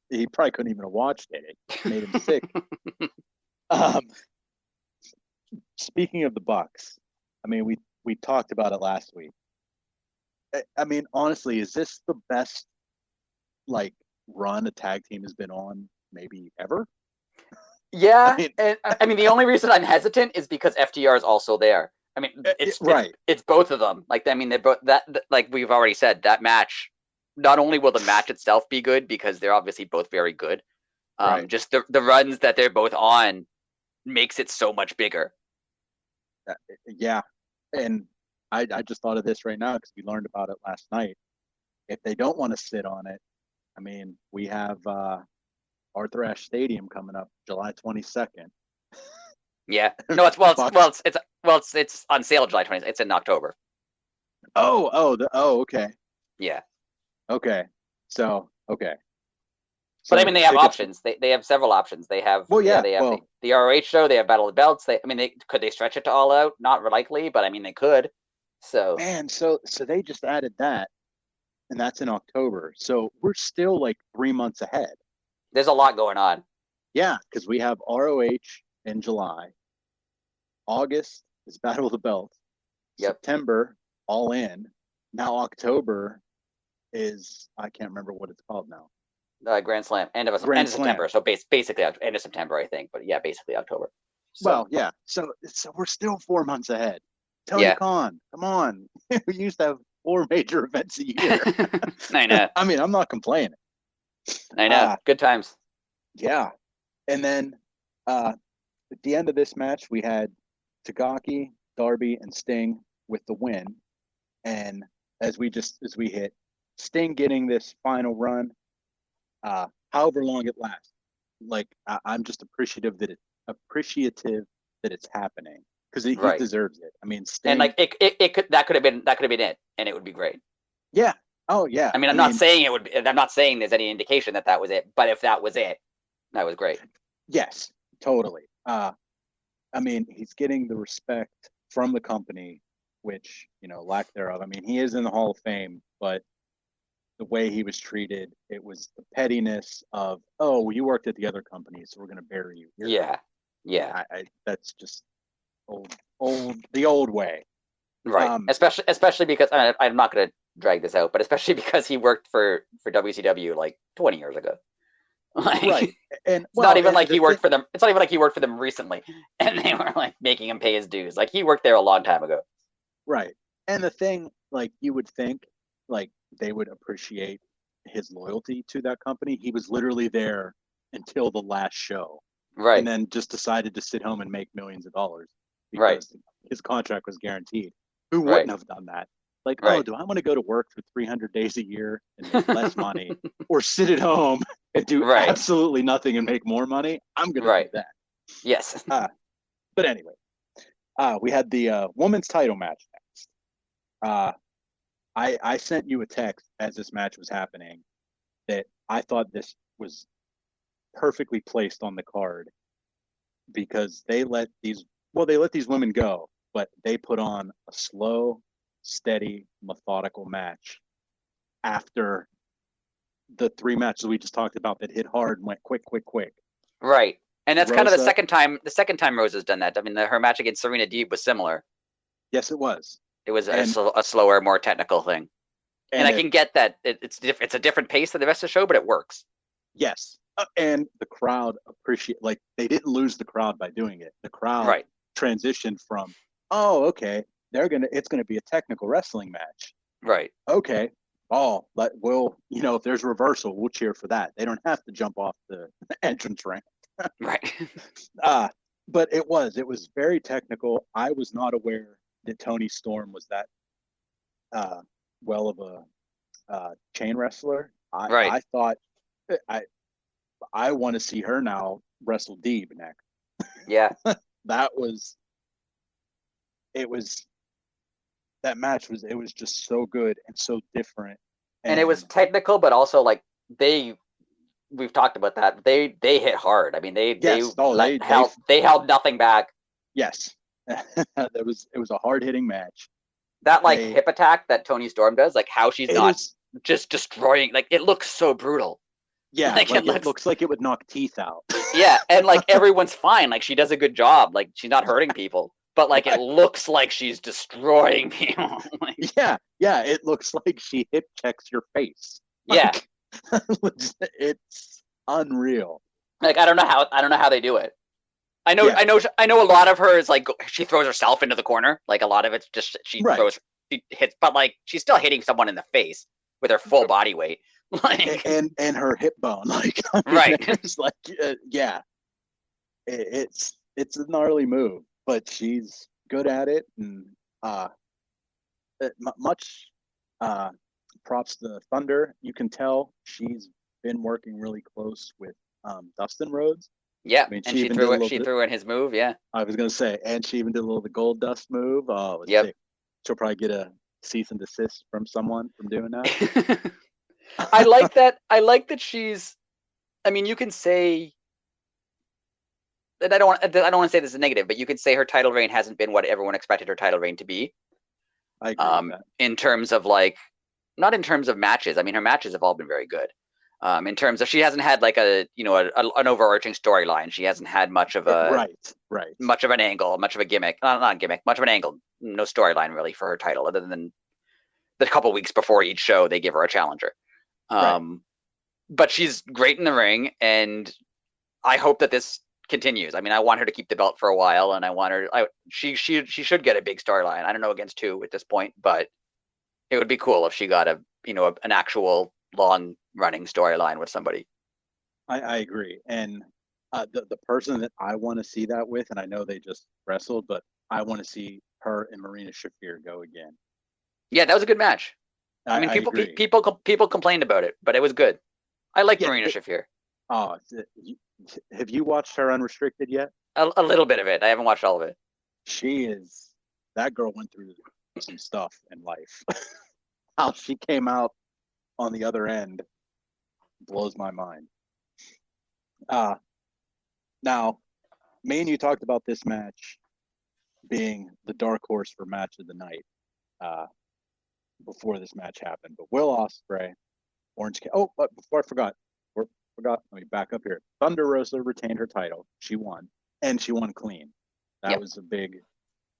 he probably couldn't even have watched it. It made him sick. Speaking of the Bucks, I mean, we talked about it last week. I mean, honestly, is this the best like run a tag team has been on maybe ever? Yeah, I mean, the only reason I'm hesitant is because FTR is also there. I mean, it's both of them. Like, I mean, they both like we've already said, that match. Not only will the match itself be good because they're obviously both very good, just the runs that they're both on makes it so much bigger. Yeah, and I just thought of this right now because we learned about it last night. If they don't want to sit on it, I mean, we have Arthur Ashe Stadium coming up July 22nd. Yeah, no, it's on sale July 20th. It's in October. Okay. Yeah. Okay. So okay. But I mean, they have options. They have several options. They have the ROH show. They have Battle of the Belts. Could they stretch it to All Out? Not likely, but I mean, they could. So man, so they just added that, and that's in October. So we're still like 3 months ahead. There's a lot going on. Yeah, because we have ROH in July. August is Battle of the Belts. Yep. September, All In. Now October is, I can't remember what it's called now. Grand Slam, end of September. So basically end of September, I think. But yeah, basically October. So. Well, yeah. So we're still 4 months ahead. Tony Khan, come on. We used to have 4 major events a year. I know. I mean, I'm not complaining. I know. Good times. Yeah. And then at the end of this match, we had Tagaki, Darby, and Sting with the win. And as we hit, Sting getting this final run, however long it lasts. Like, I'm just appreciative that it's happening because he deserves it. I mean, Sting, and like it could have been it, and it would be great. Yeah. Oh yeah. I mean, I'm not saying it would be. I'm not saying there's any indication that was it. But if that was it, that was great. Yes, totally. I mean, he's getting the respect from the company, which, lack thereof. I mean, he is in the Hall of Fame, but the way he was treated, it was the pettiness of, oh, well, you worked at the other company, so we're going to bury you here. Yeah. That's just the old way. Right. Especially because I'm not going to drag this out, but especially because he worked for WCW like 20 years ago. Right. And it's not even like he worked for them. It's not even like he worked for them recently and they were like making him pay his dues. Like, he worked there a long time ago. Right. And the thing, like, you would think like they would appreciate his loyalty to that company. He was literally there until the last show. Right. And then just decided to sit home and make millions of dollars because his contract was guaranteed. Who wouldn't have done that? Like, oh, do I want to go to work for 300 days a year and make less money, or sit at home and do absolutely nothing and make more money? I'm going to do that. Yes. But anyway, we had the women's title match next. I sent you a text as this match was happening that I thought this was perfectly placed on the card because they let these women go, but they put on a slow, steady, methodical match after the 3 matches we just talked about that hit hard and went quick. Right. And that's kind of the second time Rosa's done that. I mean, her match against Serena Deeb was similar. Yes, it was. It was a slower, more technical thing. And I can get that it's a different pace than the rest of the show, but it works. Yes. And the crowd like, they didn't lose the crowd by doing it. The crowd transitioned from, oh, okay, it's gonna be a technical wrestling match. Right. Okay. If there's reversal, we'll cheer for that. They don't have to jump off the entrance ramp. Right. But it was very technical. I was not aware that Toni Storm was that well of a chain wrestler. I thought I want to see her now wrestle Deeb next. Yeah. that was that match was just so good and so different. And it was technical, but also like we've talked about that. They hit hard. I mean, they held nothing back. Yes, it was a hard hitting match. That hip attack that Toni Storm does, like how she's not just destroying, like it looks so brutal. Yeah, like it looks like it would knock teeth out. Yeah, and like everyone's fine. Like she does a good job. Like she's not hurting people, but like it looks like she's destroying people. Yeah, it looks like she hip checks your face. Yeah, it's unreal. Like I don't know how they do it. I know a lot of her is like she throws herself into the corner. Like a lot of it's just she hits, but like she's still hitting someone in the face with her full body weight. Like and her hip bone, like right. It's like it's a gnarly move, but she's good at it, and much props to Thunder. You can tell she's been working really close with Dustin Rhodes. Yeah, I mean, she threw in his move. Yeah, I was gonna say, and she even did a little the gold dust move. Oh, it was sick. She'll probably get a cease and desist from someone from doing that. I like that. I like that she's. I mean, you can say that I don't want to say this is negative, but you could say her title reign hasn't been what everyone expected her title reign to be. I agree with that. In terms of not in terms of matches. I mean, her matches have all been very good. In terms of she hasn't had like an overarching storyline. She hasn't had much of a much of an angle, much of a gimmick, not a gimmick, much of an angle. No storyline really for her title, other than the couple weeks before each show they give her a challenger. But she's great in the ring, and I hope that this continues. I mean, I want her to keep the belt for a while, and I want her. She should get a big storyline. I don't know against who at this point, but it would be cool if she got an actual long running storyline with somebody. I agree, and the person that I want to see that with, and I know they just wrestled, but I want to see her and Marina Shafir go again. Yeah, that was a good match. I mean, people complained about it, but it was good. I like Marina Shafir. Oh, have you watched her Unrestricted yet? A little bit of it. I haven't watched all of it. That girl went through some stuff in life. How she came out on the other end blows my mind. Now, me and you talked about this match being the dark horse for match of the night before this match happened. But Will Ospreay, but before I forgot, let me back up here. Thunder Rosa retained her title. She won, and she won clean. That was a big.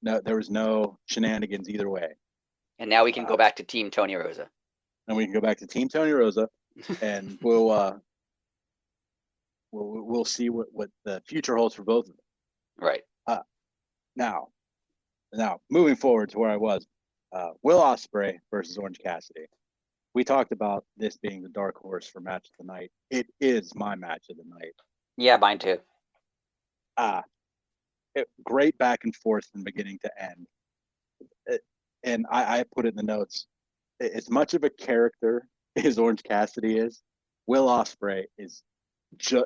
No, there was no shenanigans either way. And now we can go back to Team Tony Rosa. And we can go back to Team Tony Rosa, and we'll see what the future holds for both of them. Right. Now, moving forward to where I was, Will Ospreay versus Orange Cassidy. We talked about this being the dark horse for match of the night. It is my match of the night. Yeah, mine too. Great back and forth from beginning to end. And I put it in the notes. As much of a character as Orange Cassidy is, Will Ospreay is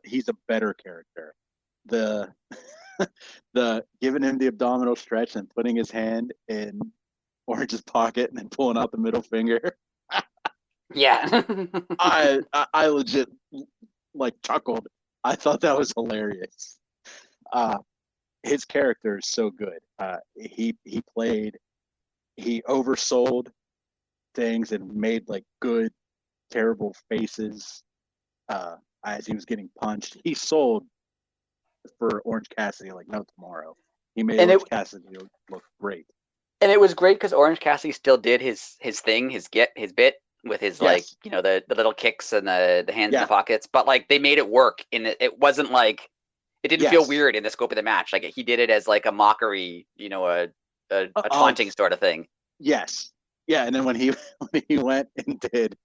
he's a better character. The giving him the abdominal stretch and putting his hand in Orange's pocket and then pulling out the middle finger. Yeah. I legit chuckled. I thought that was hilarious. His character is so good. He oversold things and made good, terrible faces as he was getting punched. He sold for Orange Cassidy like no tomorrow. He made Orange Cassidy look great. And it was great because Orange Cassidy still did his thing, his bit with his the little kicks and the hands in the pockets, but they made it work. It wasn't it didn't feel weird in the scope of the match. He did it as a mockery, a taunting sort of thing. Yes, yeah. And then when he went and did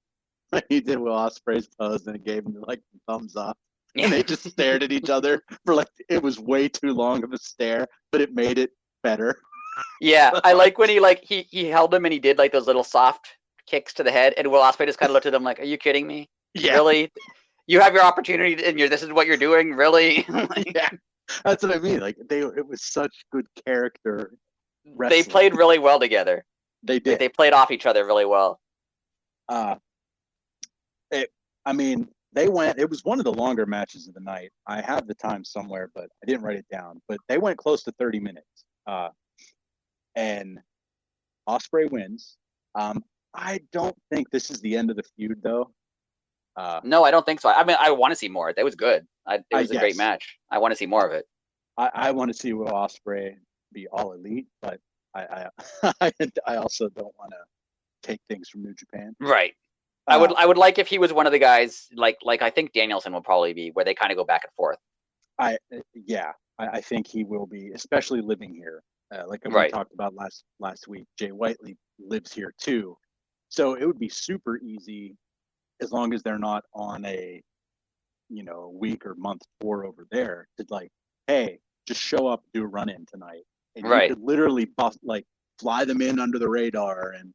Will Ospreay's pose and it gave him the thumbs up, and they just stared at each other for it was way too long of a stare, but it made it better. Yeah, I like when he held him and he did those little soft kicks to the head, and Will Ospreay just kind of looked at him like, "Are you kidding me? Yeah. Really? You have your opportunity, and this is what you're doing, really?" Yeah. That's what I mean. Like it was such good character wrestling. They played really well together. They did. They played off each other really well. I mean, they went. It was one of the longer matches of the night. I have the time somewhere, but I didn't write it down. But they went close to 30 minutes. And Ospreay wins. I don't think this is the end of the feud, though. No, I don't think so. I mean, I want to see more. That was good. It was a great match. I want to see more of it. I want to see Will Ospreay be all elite, but I also don't want to take things from New Japan. Right. I would like if he was one of the guys like I think Danielson will probably be, where they kind of go back and forth. I think he will be, especially living here. Like we talked about last week, Jay Whiteley lives here too, so it would be super easy as long as they're not on a week or month tour over there to like, hey, just show up, do a run in tonight, and you could literally fly them in under the radar, and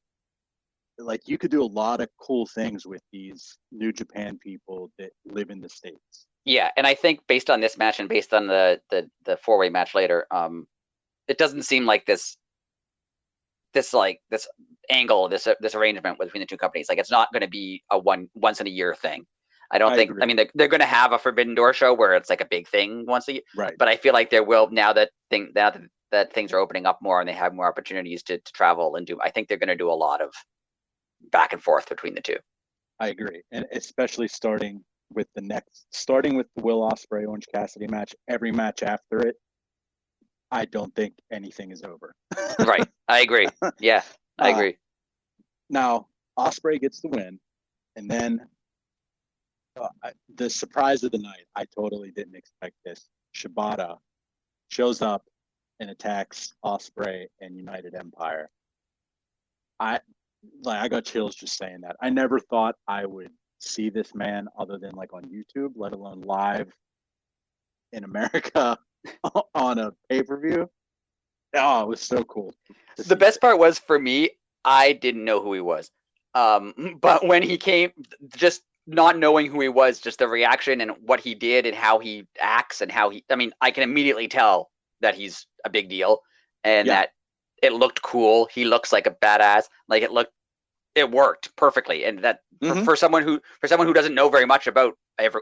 like you could do a lot of cool things with these New Japan people that live in the States. Yeah, and I think based on this match and based on the four-way match later, it doesn't seem like this angle, this arrangement between the two companies, like it's not going to be a once in a year thing. I don't think. Agree. I mean, they're going to have a Forbidden Door show where it's like a big thing once a year. Right. But I feel like there will, now that things are opening up more and they have more opportunities to travel and do. I think they're going to do a lot of back and forth between the two. I agree, and especially starting with the Will Ospreay Orange Cassidy match. Every match after it, I don't think anything is over. Right. I agree. Yeah, I agree. Now Ospreay gets the win, and then the surprise of the night. I totally didn't expect this. Shibata shows up and attacks Ospreay and United Empire. I got chills just saying that. I never thought I would see this man other than like on YouTube, let alone live in America on a pay-per-view. Oh, it was so cool. The best part was, for me, I didn't know who he was. But when he came, just not knowing who he was, just the reaction and what he did and how he acts and I can immediately tell that he's a big deal and that it looked cool. He looks like a badass. Like it worked perfectly. And that for someone who doesn't know very much about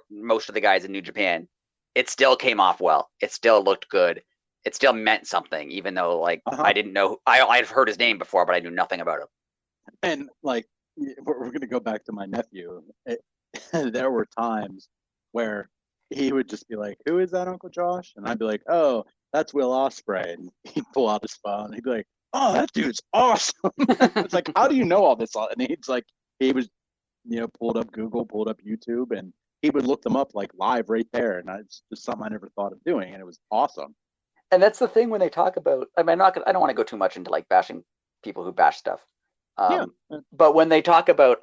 most of the guys in New Japan, it still came off well. It still looked good. It still meant something, even though I didn't know. I'd heard his name before, but I knew nothing about him. And we're going to go back to my nephew. There were times where he would just be like, "Who is that, Uncle Josh?" And I'd be like, "Oh, that's Will Ospreay." And he'd pull out his phone. He'd be like, "Oh, that dude's awesome." It's like, how do you know all this? And he's like, he was, pulled up Google, pulled up YouTube, and he would look them up like live right there. And it's just something I never thought of doing, and it was awesome. And that's the thing when they talk about. I mean, I don't want to go too much into bashing people who bash stuff. But when they talk about,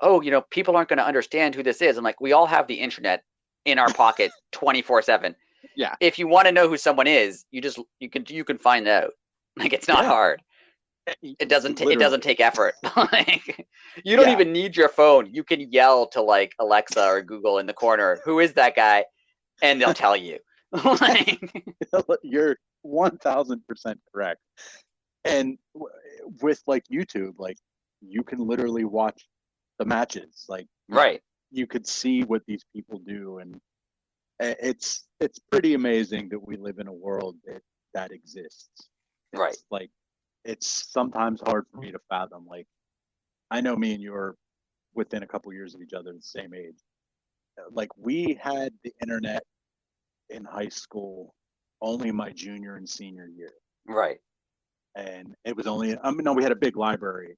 people aren't going to understand who this is, and we all have the internet in our pocket 24/7. Yeah. If you want to know who someone is, you can find out. It's not hard. It doesn't take effort. You don't even need your phone. You can yell to Alexa or Google in the corner, "Who is that guy?" and they'll tell you. You're 1000% correct. And with YouTube, you can literally watch the matches. Right. You could see what these people do, and it's pretty amazing that we live in a world that exists. Right. It's sometimes hard for me to fathom. I know me and you are within a couple years of each other, the same age. We had the internet in high school only my junior and senior year. Right. And it was only, we had a big library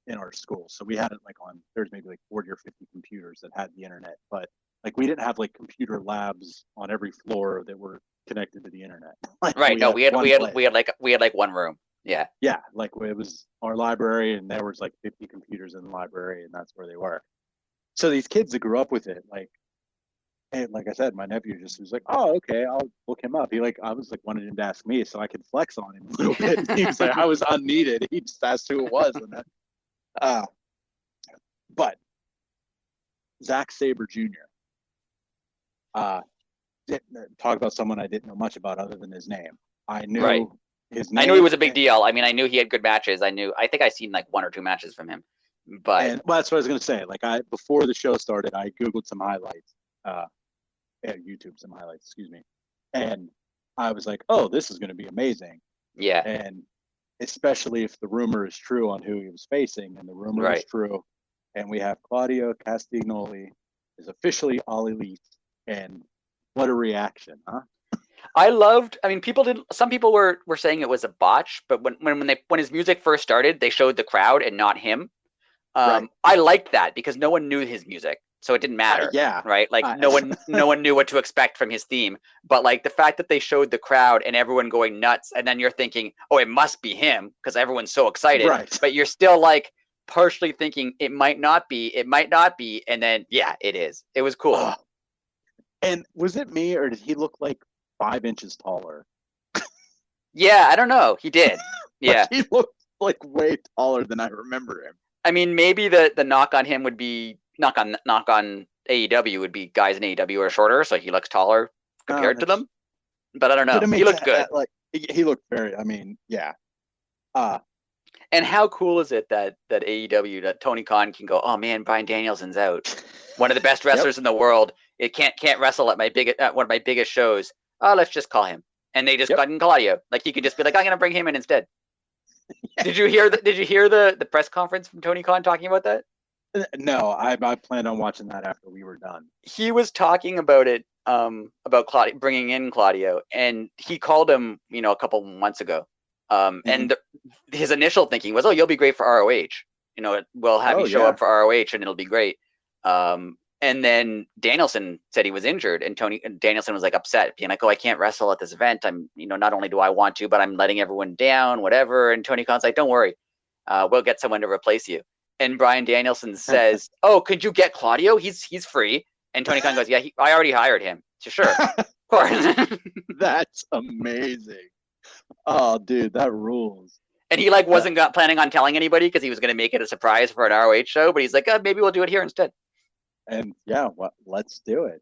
in our school. So we had it there's maybe 40 or 50 computers that had the internet, but we didn't have computer labs on every floor that were connected to the internet. Right. No, we had one room. Yeah. Yeah. It was our library, and there was 50 computers in the library, and that's where they were. So these kids that grew up with it, and like I said, my nephew just was like, "Oh, okay, I'll look him up." I was wanted him to ask me so I could flex on him a little bit. He was like, I was unneeded. He just asked who it was, and that. But Zack Sabre Jr. talk about someone I didn't know much about other than his name. I knew Right. his name. I knew he was a big deal. I mean, I knew he had good matches. I think I seen like 1 or 2 matches from him. But well, that's what I was gonna say. Like before the show started, I googled some highlights, YouTube some highlights, excuse me, and I was like, oh, this is gonna be amazing. Yeah. And especially if the rumor is true on who he was facing, and the rumor is true, and we have Claudio Castagnoli is officially All Elite, and what a reaction, huh? I mean, some people were saying it was a botch, but when his music first started, they showed the crowd and not him. Right. I liked that because no one knew his music, so it didn't matter. Yeah. Right. Like no one knew what to expect from his theme. But like the fact that they showed the crowd and everyone going nuts, and then you're thinking, oh, it must be him because everyone's so excited. Right. But you're still like partially thinking it might not be, and then yeah, it is. It was cool. Oh. And was it me, or did he look like 5 inches taller? Yeah, I don't know. He did. Yeah. Like, he looked like way taller than I remember him. I mean, maybe the knock on him would be knock on AEW would be guys in AEW are shorter, so he looks taller compared to them. But I don't know. But, I mean, he looked good. Like he looked very. I mean, yeah. And how cool is it that AEW, that Tony Khan can go, oh man, Bryan Danielson's out, one of the best wrestlers in the world. It can't wrestle at one of my biggest shows. Oh, let's just call him. And they just got in Claudio. Like he could just be like, I'm gonna bring him in instead. Did you hear the press conference from Tony Khan talking about that? No, I planned on watching that after we were done. He was talking about it, about Claudio, bringing in Claudio, and he called him, a couple months ago. And his initial thinking was, oh, you'll be great for ROH. We'll have you show up for ROH and it'll be great. And then Danielson said he was injured, and Danielson was like upset, being like, oh, I can't wrestle at this event. I'm, not only do I want to, but I'm letting everyone down, whatever. And Tony Khan's like, don't worry, we'll get someone to replace you. And Bryan Danielson says, oh, could you get Claudio? He's free. And Tony Khan goes, yeah, I already hired him. So sure, of course. That's amazing. Oh, dude, that rules. And he wasn't planning on telling anybody because he was going to make it a surprise for an ROH show. But he's like, maybe we'll do it here instead. And yeah, let's do it.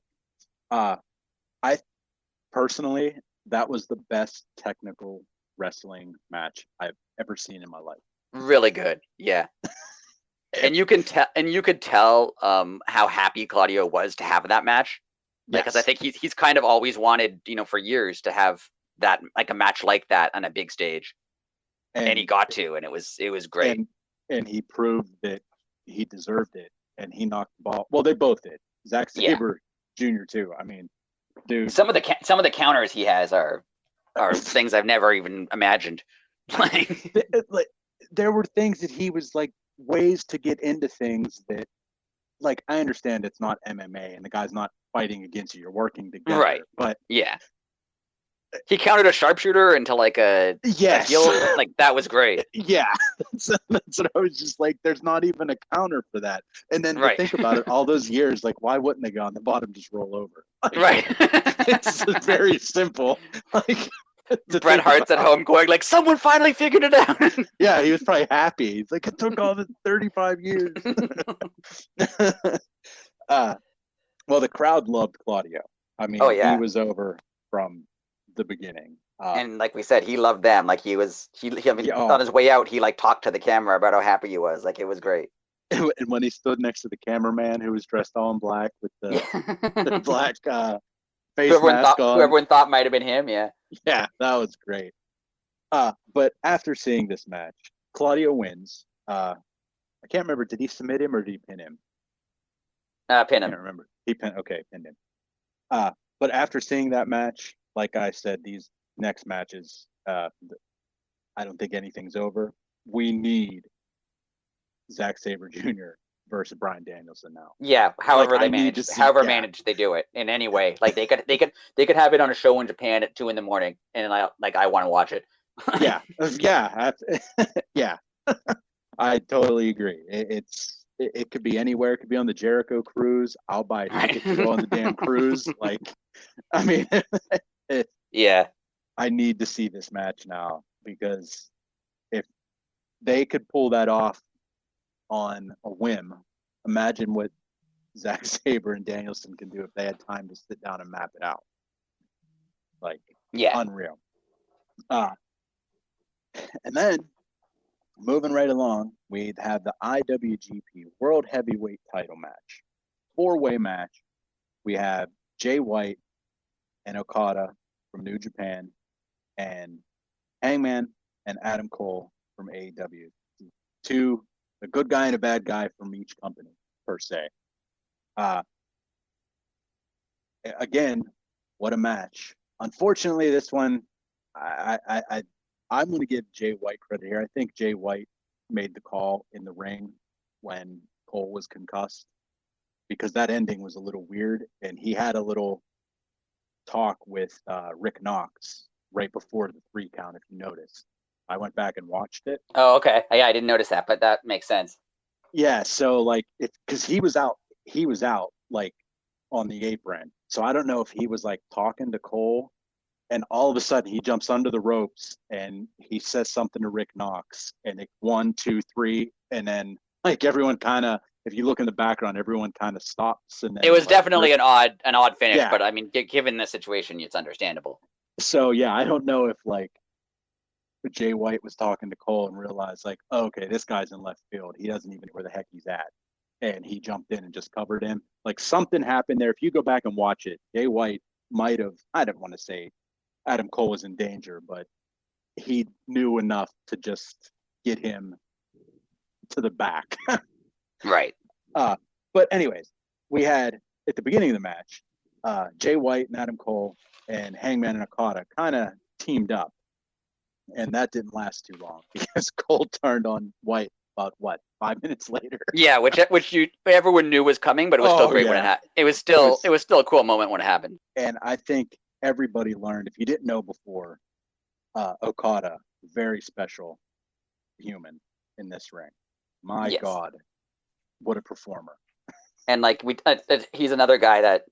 I personally, that was the best technical wrestling match I've ever seen in my life. Really good, yeah. And you could tell how happy Claudio was to have that match, because I think he's kind of always wanted, for years, to have that, like a match like that on a big stage, and he got to, and it was great. And he proved that he deserved it. And he knocked the ball. Well, they both did. Zack Sabre Jr. too. I mean, dude. Some of the counters he has are things I've never even imagined. Like there were things that he was like ways to get into things that, like, I understand it's not MMA and the guy's not fighting against you. You're working together. Right. But yeah. He countered a sharpshooter into like a heel. Like that was great. Yeah, that's what I was just like. There's not even a counter for that. And then to think about it, all those years, like, why wouldn't they go on the bottom, just roll over? Like, right. It's very simple. Like Bret Hart's at home going like, someone finally figured it out. Yeah, he was probably happy. He's like, it took all the 35 years. Well, the crowd loved Claudio. I mean, he was over from the beginning, and like we said, he loved them. Like he on his way out, he like talked to the camera about how happy he was. Like it was great. And when he stood next to the cameraman who was dressed all in black with the black face mask on, who everyone thought might have been him. Yeah, that was great. But after seeing this match, Claudio wins. I can't remember, did he submit him or did he pin him? Pin him. I can't remember. He pinned him. But after seeing that match, like I said, these next matches, I don't think anything's over. We need Zack Sabre Jr. versus Bryan Danielson now. Yeah, however they manage they do it in any way. Like they could have it on a show in Japan at 2 a.m, and I want to watch it. Yeah. Yeah. I totally agree. It could be anywhere. It could be on the Jericho cruise. I'll buy a ticket to go on the damn cruise. Like, I mean, yeah. I need to see this match now, because if they could pull that off on a whim, imagine what Zack Sabre and Danielson can do if they had time to sit down and map it out. Like, Yeah. unreal. And then moving right along, we have the IWGP World Heavyweight Title match, 4-way match. We have Jay White and Okada from New Japan, and Hangman and Adam Cole from AEW. Two, a good guy and a bad guy from each company, per se. Again, what a match. Unfortunately, this one, I'm going to give Jay White credit here. I think Jay White made the call in the ring when Cole was concussed, because that ending was a little weird, and he had a little talk with Rick Knox right before the 3 count, if you noticed. I went back and watched it. Oh, okay. Yeah, I didn't notice that, but that makes sense. Yeah, so like, it's because he was out like on the apron. So I don't know if he was like talking to Cole, and all of a sudden he jumps under the ropes and he says something to Rick Knox, and it 1, 2, 3, and then like everyone kind of, if you look in the background, everyone kind of stops, and then It was like, definitely an odd finish, Yeah. but I mean, given the situation, it's understandable. So yeah, I don't know if like Jay White was talking to Cole and realized like, oh, okay, this guy's in left field. He doesn't even know where the heck he's at. And he jumped in and just covered him. Like, something happened there. If you go back and watch it, Jay White might have, I don't want to say Adam Cole was in danger, but he knew enough to just get him to the back. Right. But anyways, we had at the beginning of the match, Jay White and Adam Cole and Hangman and Okada kind of teamed up. And that didn't last too long because Cole turned on White about 5 minutes later. Yeah, which everyone knew was coming, but it was still great when it happened. It was still a cool moment when it happened. And I think everybody learned, if you didn't know before, Okada, very special human in this ring. My God, what a performer! And like he's another guy that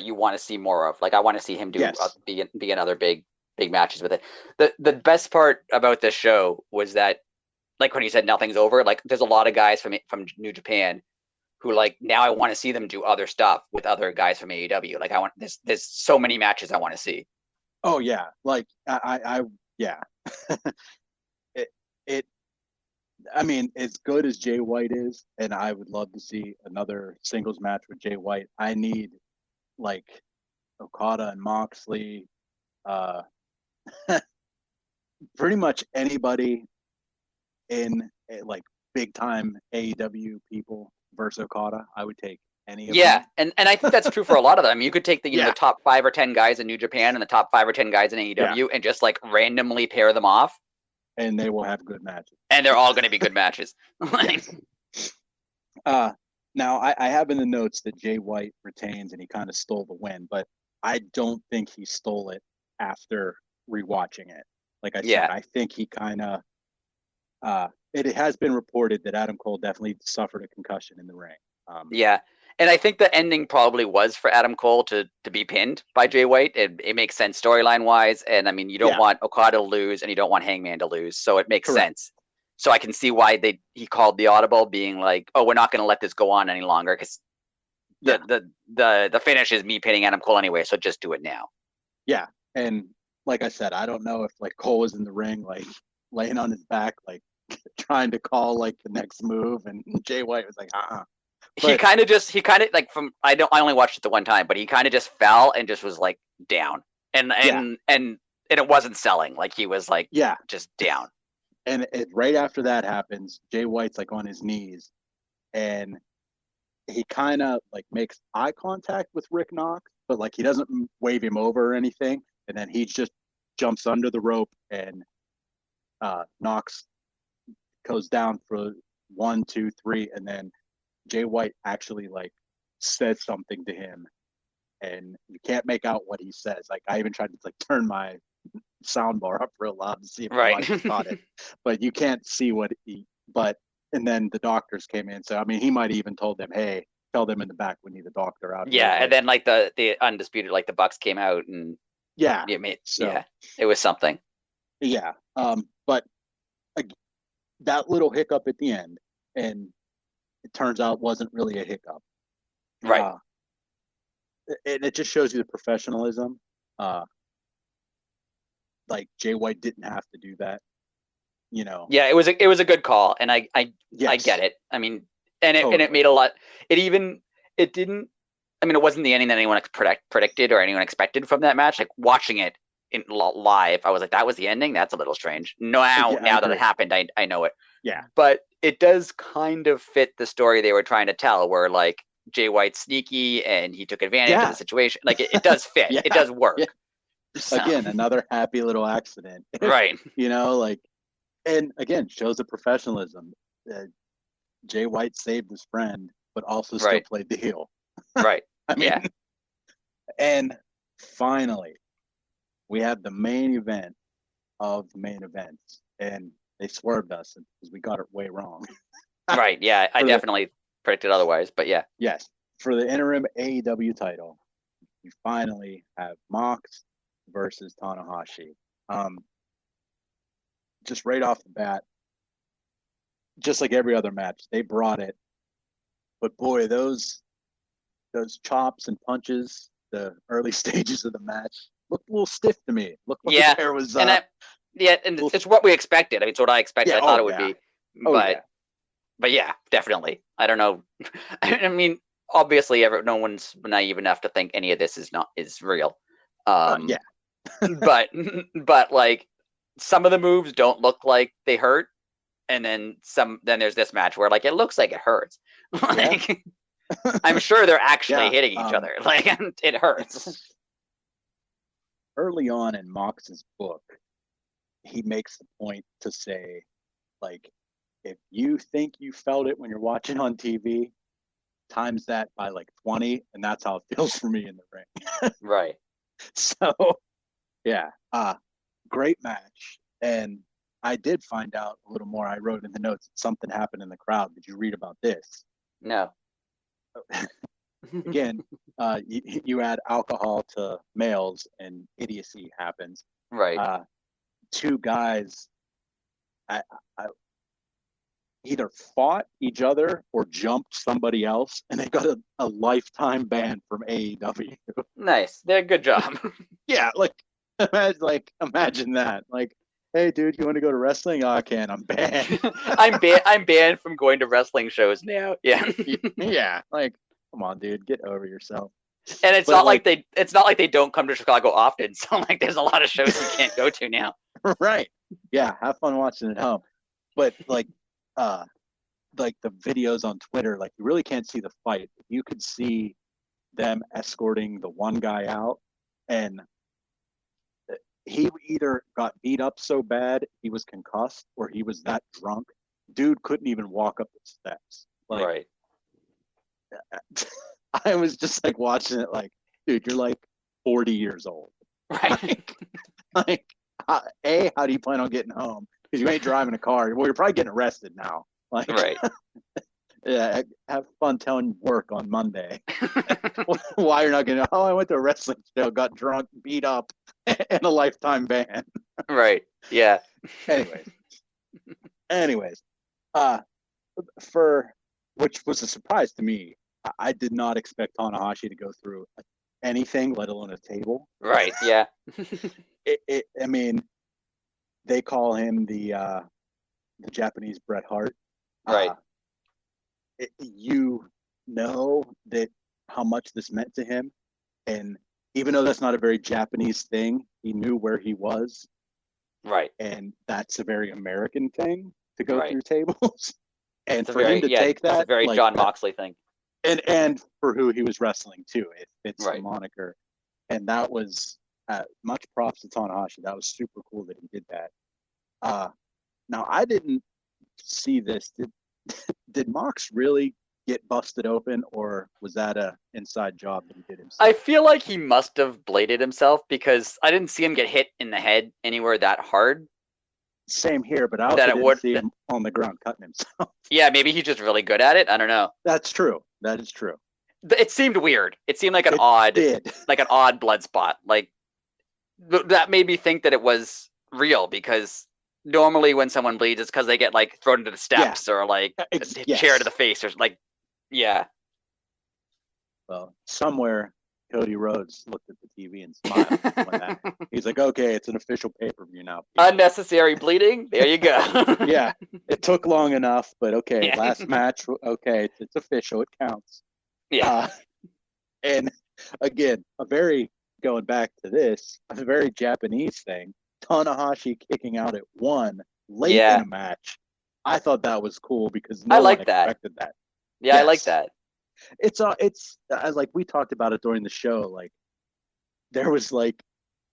you want to see more of. Like, I want to see him do be another big matches with it. The best part about this show was that, like, when he said nothing's over, like, there's a lot of guys from New Japan who, like, now I want to see them do other stuff with other guys from AEW. Like, there's so many matches I want to see. Oh yeah, like I yeah. I mean, as good as Jay White is, and I would love to see another singles match with Jay White, I need like Okada and Moxley, pretty much anybody in like big time AEW people versus Okada. I would take any of them. And I think that's true for a lot of them. You could take the top 5 or 10 guys in New Japan and the top 5 or 10 guys in AEW and just like randomly pair them off, and they will have good matches. And they're all going to be good matches. Now I have in the notes that Jay White retains and he kind of stole the win, but I don't think he stole it after rewatching it. Like I said, I think he kind of it has been reported that Adam Cole definitely suffered a concussion in the ring. And I think the ending probably was for Adam Cole to be pinned by Jay White. It makes sense storyline wise, and I mean, you don't want Okada to lose and you don't want Hangman to lose, so it makes sense. So I can see why he called the audible, being like, "Oh, we're not going to let this go on any longer because the finish is me pinning Adam Cole anyway, so just do it now." Yeah, and like I said, I don't know if like Cole was in the ring, like laying on his back, like trying to call like the next move, and Jay White was like, But he kind of like, from I only watched it the one time, but he kind of just fell and just was like down, and it wasn't selling. Like, he was like just down. And right after that happens, Jay White's like on his knees, and he kind of like makes eye contact with Rick Knox, but like he doesn't wave him over or anything. And then he just jumps under the rope, and Knox goes down for 1, 2, 3, and then Jay White actually like says something to him, and you can't make out what he says. Like, I even tried to like turn my sound bar up real loud to see if I caught it, but you can't see what and then the doctors came in, so I mean, he might even told them, "Hey, tell them in the back we need a doctor out here." And then like the undisputed, like the Bucks came out, and it was something. But that little hiccup at the end, and it turns out wasn't really a hiccup, and it just shows you the professionalism like Jay White didn't have to do that. Yeah, it was a good call, and I Yes. get it. I mean, and Totally. it made a lot. It didn't. I mean, it wasn't the ending that anyone predicted or anyone expected from that match. Like watching it in live, I was like, that was the ending. That's a little strange. Now that it happened, I know it. Yeah. But it does kind of fit the story they were trying to tell, where like Jay White's sneaky and he took advantage of the situation. Like it does fit. It does work. Yeah. So. Again, another happy little accident. Right. Like, and again, shows the professionalism. Jay White saved his friend, but also still played the heel. Right. I mean, and finally, we have the main event of main events, and they swerved us because we got it way wrong. Right. Yeah, I definitely predicted otherwise, but yeah. Yes, for the interim AEW title, you finally have Mox versus Tanahashi. Just right off the bat, just like every other match, they brought it. But boy, those chops and punches, the early stages of the match, looked a little stiff to me. Looked like there was and it's what we expected. I mean, it's what I expected. I thought it would be. But yeah, definitely. I don't know. I mean, obviously, no one's naive enough to think any of this is real. but like some of the moves don't look like they hurt, and then there's this match where like it looks like it hurts. Like I'm sure they're actually hitting each other. Like it hurts. Early on in Mox's book, he makes the point to say, like, if you think you felt it when you're watching on TV, times that by like 20, and that's how it feels for me in the ring. Right. So, yeah, great match. And I did find out a little more. I wrote in the notes something happened in the crowd. Did you read about this? No. Again, you add alcohol to males, and idiocy happens. Right. Two guys, I either fought each other or jumped somebody else, and they got a lifetime ban from AEW. Nice. They're good job. Yeah, imagine that. Like, hey, dude, you want to go to wrestling? Oh, I can't. I'm banned. I'm banned from going to wrestling shows now. Yeah. Yeah. Like, come on, dude, get over yourself. And it's not like they don't come to Chicago often. So like, there's a lot of shows you can't go to now. Right. Yeah. Have fun watching at home. But like the videos on Twitter, like you really can't see the fight. You could see them escorting the one guy out, and he either got beat up so bad he was concussed, or he was that drunk. Dude couldn't even walk up the steps. Like, right. I was just like watching it, like, dude, you're like 40 years old. Right. How do you plan on getting home? Because you ain't driving a car. Well, you're probably getting arrested now. Like, right. Yeah, have fun telling work on Monday why you're not going to. Oh, I went to a wrestling show, got drunk, beat up, and a lifetime ban. Right. Yeah. Anyways, for which was a surprise to me. I did not expect Tanahashi to go through anything, let alone a table. Right. Yeah. I mean, they call him the Japanese Bret Hart. Right. You know that how much this meant to him, and even though that's not a very Japanese thing, he knew where he was. Right. And that's a very American thing to go through tables. And it's for him to take that, it's a very John Moxley thing. And for who he was wrestling too, it fits the moniker. And that was much props to Tanahashi. That was super cool that he did that. Now I didn't see this. Did Mox really get busted open, or was that a inside job that he did himself? I feel like he must have bladed himself, because I didn't see him get hit in the head anywhere that hard. Same here, but I also didn't see him on the ground cutting himself. Yeah, maybe he's just really good at it. I don't know. That's true. That is true. It seemed weird. It seemed like an odd blood spot. Like that made me think that it was real, because normally when someone bleeds, it's because they get like thrown into the steps or like a chair to the face or like, yeah. Well, somewhere Cody Rhodes looked at the TV and smiled when He's like, okay, it's an official pay-per-view now. Unnecessary bleeding. There you go. Yeah, it took long enough, but okay, Yeah. last match. Okay, it's official. It counts. Yeah. And again, going back to this, a very Japanese thing. Tanahashi kicking out at 1 late in a match. I thought that was cool because no one expected that. Yeah, yes. I like that. It's like we talked about it during the show. Like there was like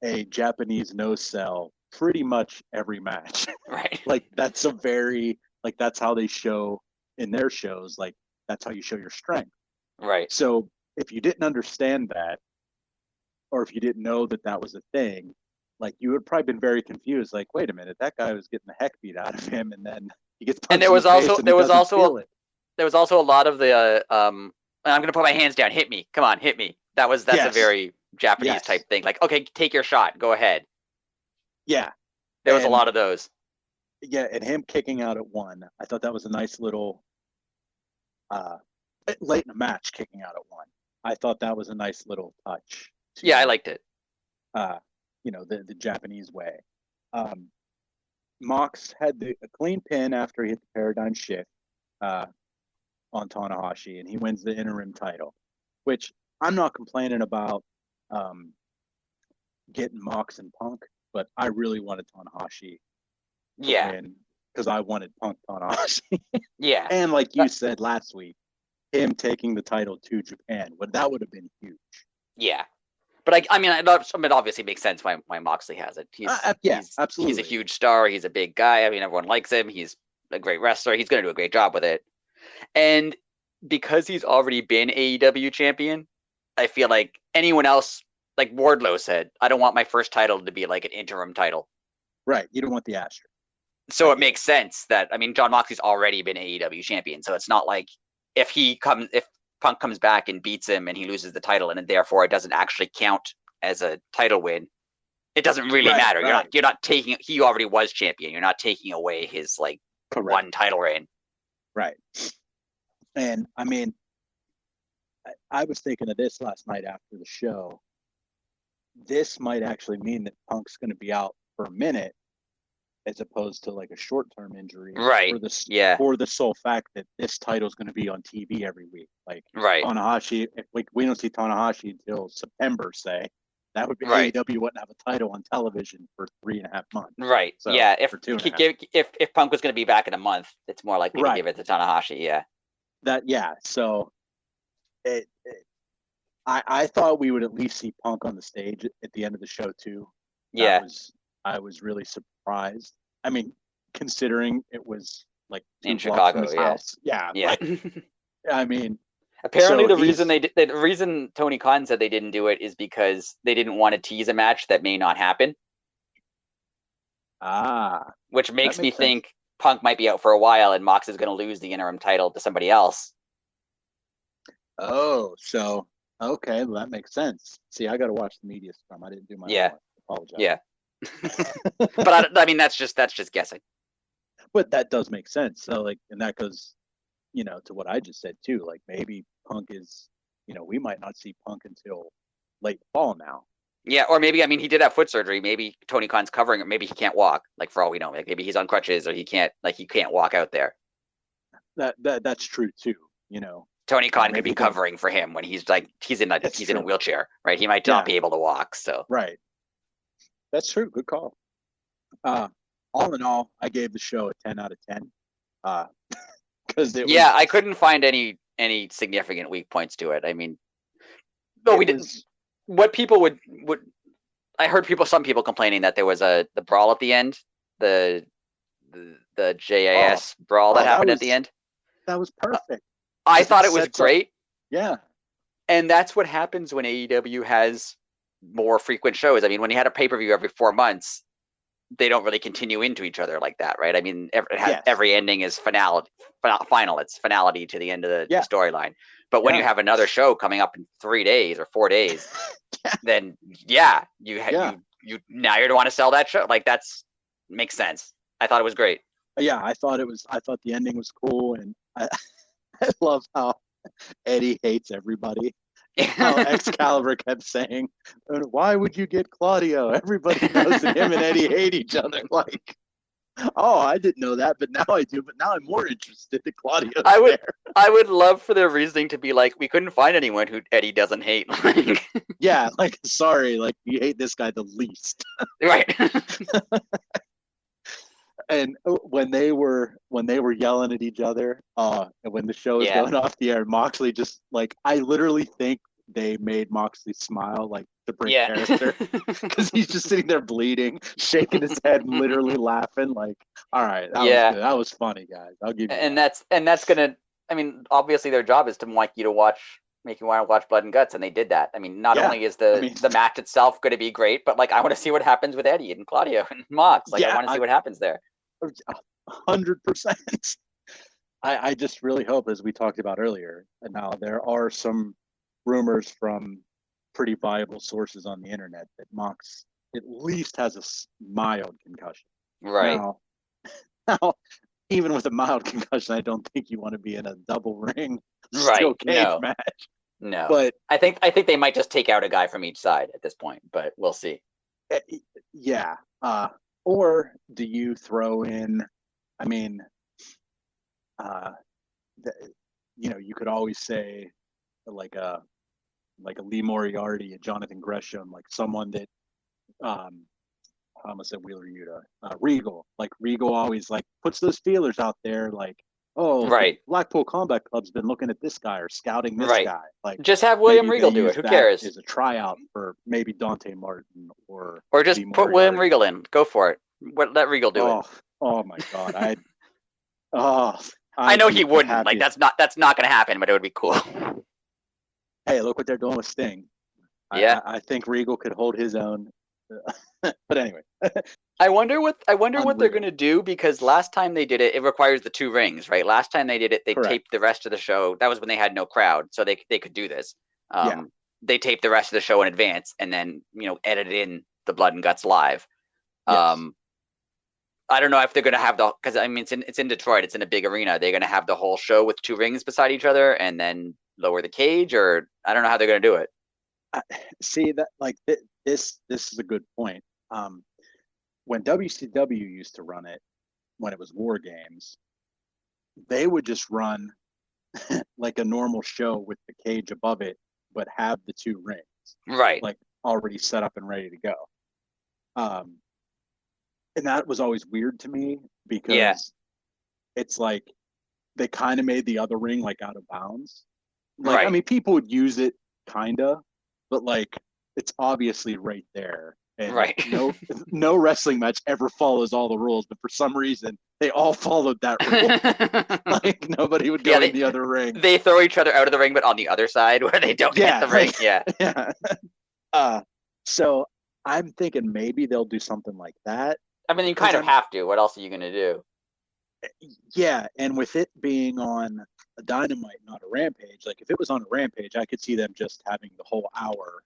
a Japanese no sell pretty much every match. Right. Like that's that's how they show in their shows. Like that's how you show your strength. Right. So if you didn't understand that, or if you didn't know that that was a thing, like you would probably been very confused. Like, wait a minute, that guy was getting the heck beat out of him, and then he gets punched. And there was also a lot of the I'm gonna put my hands down, hit me, come on, hit me. That's a very Japanese type thing. Like, okay, take your shot, go ahead. Yeah, there was a lot of those. Yeah, and him kicking out at 1, I thought that was a nice little late in the match, kicking out at 1. I thought that was a nice little touch. Yeah, I liked it. The Japanese way. Mox had a clean pin after he hit the paradigm shift on Tanahashi, and he wins the interim title, which I'm not complaining about getting Mox and Punk, but I really wanted Tanahashi to win because I wanted Punk Tanahashi. Yeah. And like you said last week, him taking the title to Japan, that would have been huge. Yeah. But I mean, it obviously makes sense why Moxley has it. Absolutely. He's a huge star. He's a big guy. I mean, everyone likes him. He's a great wrestler. He's going to do a great job with it. And because he's already been AEW champion, I feel like anyone else, like Wardlow said, I don't want my first title to be like an interim title. Right. You don't want the asterisk. So it makes sense that, I mean, John Moxley's already been AEW champion. So it's not like if Punk comes back and beats him and he loses the title and therefore it doesn't actually count as a title win, it doesn't really matter. Right. You're not taking, he already was champion. You're not taking away his one title reign. Right. And I mean, I was thinking of this last night after the show. This might actually mean that Punk's going to be out for a minute as opposed to like a short-term injury. Right. For the sole fact that this title is going to be on TV every week. Like Tanahashi, if we don't see Tanahashi until September, say, that would be AEW wouldn't have a title on television for 3.5 months. Right. So, yeah. If Punk was going to be back in a month, it's more likely to give it to Tanahashi. Yeah. So I thought we would at least see Punk on the stage at the end of the show too. I was really surprised. I mean, considering it was like in Chicago, house. Yeah. I mean, apparently the reason Tony Khan said they didn't do it is because they didn't want to tease a match that may not happen. Which makes me think Punk might be out for a while and Mox is going to lose the interim title to somebody else. Oh, so okay, well, that makes sense. See, I got to watch the media scrum. I didn't do my homework. Apologize. Yeah. But I mean, that's just guessing. But that does make sense. So and that goes, to what I just said too. Like maybe Punk is, we might not see Punk until late fall now. Yeah, or maybe, I mean, he did have foot surgery. Maybe Tony Khan's covering it. Maybe he can't walk. Like for all we know, like maybe he's on crutches or he can't walk out there. That's true too. Tony Khan could be covering for him when he's in a wheelchair, right? He might not be able to walk. So right. That's true. Good call. All in all, I gave the show a 10 out of 10. Because I couldn't find any significant weak points to it. I mean, what people would I heard some people complaining that there was the brawl at the end, the JAS brawl that happened at the end. That was perfect. I thought it was great. Yeah. And that's what happens when AEW has more frequent shows. I mean, when you had a pay-per-view every 4 months, they don't really continue into each other like that, right? I mean, every ending is final. It's finality to the end of the storyline. But when you have another show coming up in 3 days or 4 days, then you now you're to want to sell that show. Like that's makes sense. I thought it was great. Yeah, I thought the ending was cool, and I love how Eddie hates everybody. how Excalibur kept saying, "Why would you get Claudio? Everybody knows that him and Eddie hate each other." Like, oh, I didn't know that, but now I do. But now I'm more interested in Claudio's there. I would love for their reasoning to be like, we couldn't find anyone who Eddie doesn't hate. Yeah, like, sorry, like, you hate this guy the least. Right. And when they were yelling at each other, and when the show was going off the air, Moxley just, like, I literally think they made Moxley smile, like, to break character, because he's just sitting there bleeding, shaking his head, and literally laughing. Like, all right, that was good. That was funny, guys. I'll give you. And that's gonna. I mean, obviously their job is to make you want to watch Blood and Guts, and they did that. I mean, not only is the match itself going to be great, but like I want to see what happens with Eddie and Claudio and Mox. Like I want to see what happens there. 100%. I just really hope, as we talked about earlier, and now there are some rumors from pretty viable sources on the internet that Mox at least has a mild concussion. Right. Now, even with a mild concussion, I don't think you want to be in a double ring steel cage match. No. But I think they might just take out a guy from each side at this point, but we'll see. Yeah. Or do you throw in, I mean, you could always say like a Lee Moriarty, a Jonathan Gresham, like someone that, I almost said Wheeler Yuta, Regal. Like Regal always like puts those feelers out there, like, oh, right, Blackpool Combat Club's been looking at this guy or scouting this guy. Like, just have William Regal do it. Who cares? As a tryout for maybe Dante Martin or just put William Regal in. Go for it. Let Regal do it. Oh my God, I know he wouldn't. Happy. Like that's not going to happen, but it would be cool. Hey, look what they're doing with Sting. Yeah, I think Regal could hold his own. But anyway, I wonder what they're going to do, because last time they did it, it requires the 2 rings, right? Last time they did it, they taped the rest of the show. That was when they had no crowd, so they could do this. They taped the rest of the show in advance and then edited in the Blood and Guts live. Yes. I don't know if they're going to have because I mean it's in Detroit, it's in a big arena. They're going to have the whole show with 2 rings beside each other and then lower the cage, or I don't know how they're going to do it. See that, like, this is a good point. When WCW used to run it, when it was War Games, they would just run like a normal show with the cage above it, but have the 2 rings, right, like already set up and ready to go. And that was always weird to me, because it's like they kind of made the other ring like out of bounds. Like, right. I mean, people would use it kind of, but like it's obviously right there. And right. no wrestling match ever follows all the rules, but for some reason they all followed that rule. Like nobody would go in the other ring. They throw each other out of the ring, but on the other side where they don't hit the ring. Yeah. So I'm thinking maybe they'll do something like that. I mean, you kind of have to. What else are you going to do? Yeah, and with it being on a Dynamite, not a Rampage, like if it was on a Rampage, I could see them just having the whole hour.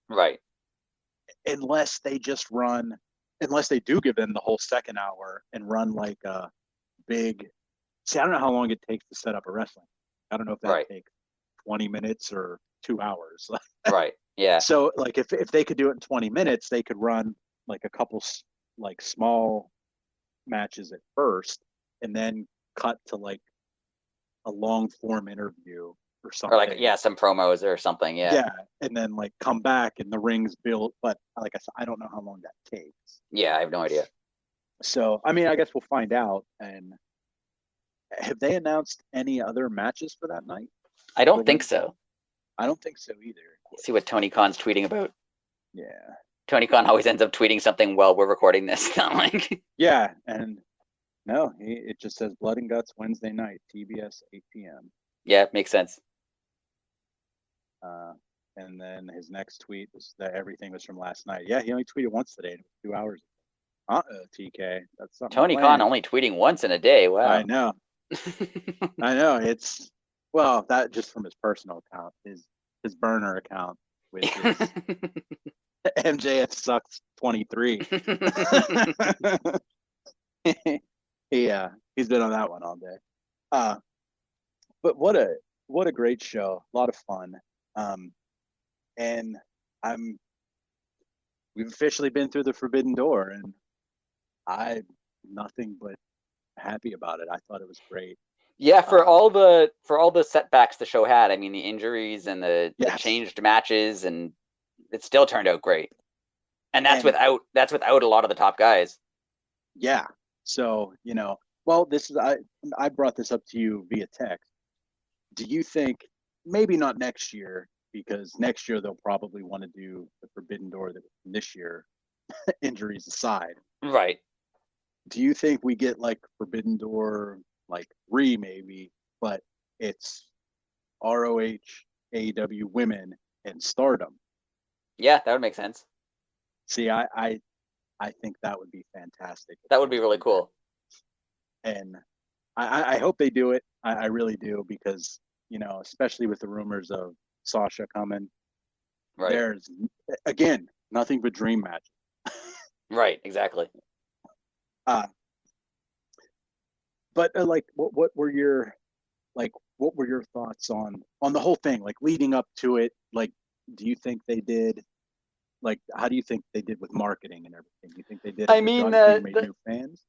Right. Unless they do give them the whole second hour and run like a big. See, I don't know how long it takes to set up a wrestling. I don't know if that takes 20 minutes or 2 hours. Right. Yeah. So, like, if they could do it in 20 minutes, they could run like a couple like small matches at first, and then cut to like a long form interview or something, or like some promos or something. Yeah, and then like come back and the ring's built. But like I said, I don't know how long that takes. Yeah, I have no idea. So I mean, I guess we'll find out. And have they announced any other matches for that night? I don't think so. I don't think so either. Let's see what Tony Khan's tweeting about. Yeah, Tony Khan always ends up tweeting something while we're recording this. Like, yeah, and no, it just says Blood and Guts Wednesday night, TBS 8 p.m. Yeah, makes sense. And then his next tweet was that everything was from last night. Yeah, he only tweeted once today, and it was 2 hours. TK, that's something. Tony Khan only tweeting once in a day. Wow. I know. I know. It's that just from his personal account, his burner account, which is MJF sucks 23. Yeah, he's been on that one all day. But what a great show, a lot of fun. and we've officially been through the Forbidden Door, and I'm nothing but happy about it. I thought it was great. Yeah, for all the setbacks the show had, I mean, the injuries and the changed matches, and it still turned out great. And that's without a lot of the top guys. Yeah. So, well, this is I brought this up to you via text. Do you think, maybe not next year, because next year they'll probably want to do the Forbidden Door this year, injuries aside. Right. Do you think we get like Forbidden Door like 3 maybe, but it's ROH, AEW Women, and Stardom? Yeah, that would make sense. See, I think that would be fantastic. That would be really cool. And I hope they do it. I really do, because, especially with the rumors of Sasha coming, right. There's, again, nothing but dream matches. Right, exactly. But like, what were your thoughts on the whole thing, like leading up to it? Like, do you think they did? Like, how do you think they did with marketing and everything? Do you think they did? I mean, made new fans.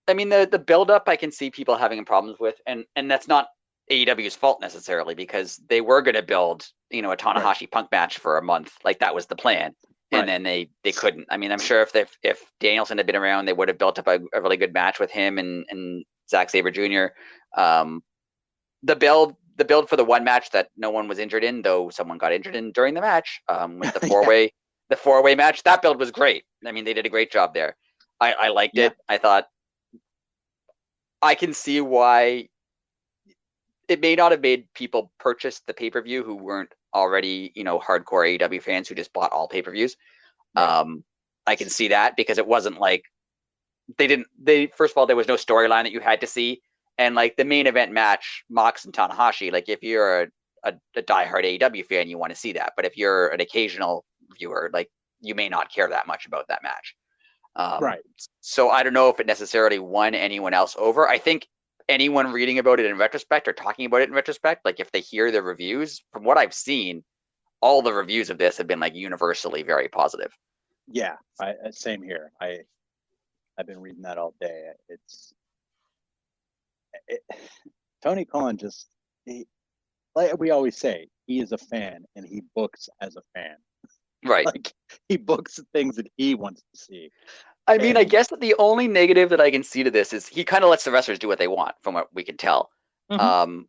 I mean, the build up I can see people having problems with, and that's not AEW's fault necessarily, because they were going to build, a Tanahashi Punk match for a month, like that was the plan, and then they couldn't. I mean, I'm sure if Danielson had been around, they would have built up a really good match with him and Zack Sabre Jr. The build for the one match that no one was injured in, though someone got injured in during the match, with the four-way match, that build was great. I mean, they did a great job there. I liked it. I thought, I can see why it may not have made people purchase the pay-per-view who weren't already, hardcore AEW fans who just bought all pay-per-views. Right. I can see that, because it wasn't like first of all, there was no storyline that you had to see. And like the main event match, Mox and Tanahashi, like if you're a diehard AEW fan, you want to see that. But if you're an occasional viewer, like you may not care that much about that match. Right. So I don't know if it necessarily won anyone else over. I think anyone reading about it in retrospect or talking about it in retrospect, like if they hear the reviews, from what I've seen, all the reviews of this have been like universally very positive. Yeah, same here. I've been reading that all day. Tony Khan like we always say, he is a fan and he books as a fan. Right. Like he books things that he wants to see. I mean, I guess that the only negative that I can see to this is he kind of lets the wrestlers do what they want, from what we can tell. Mm-hmm.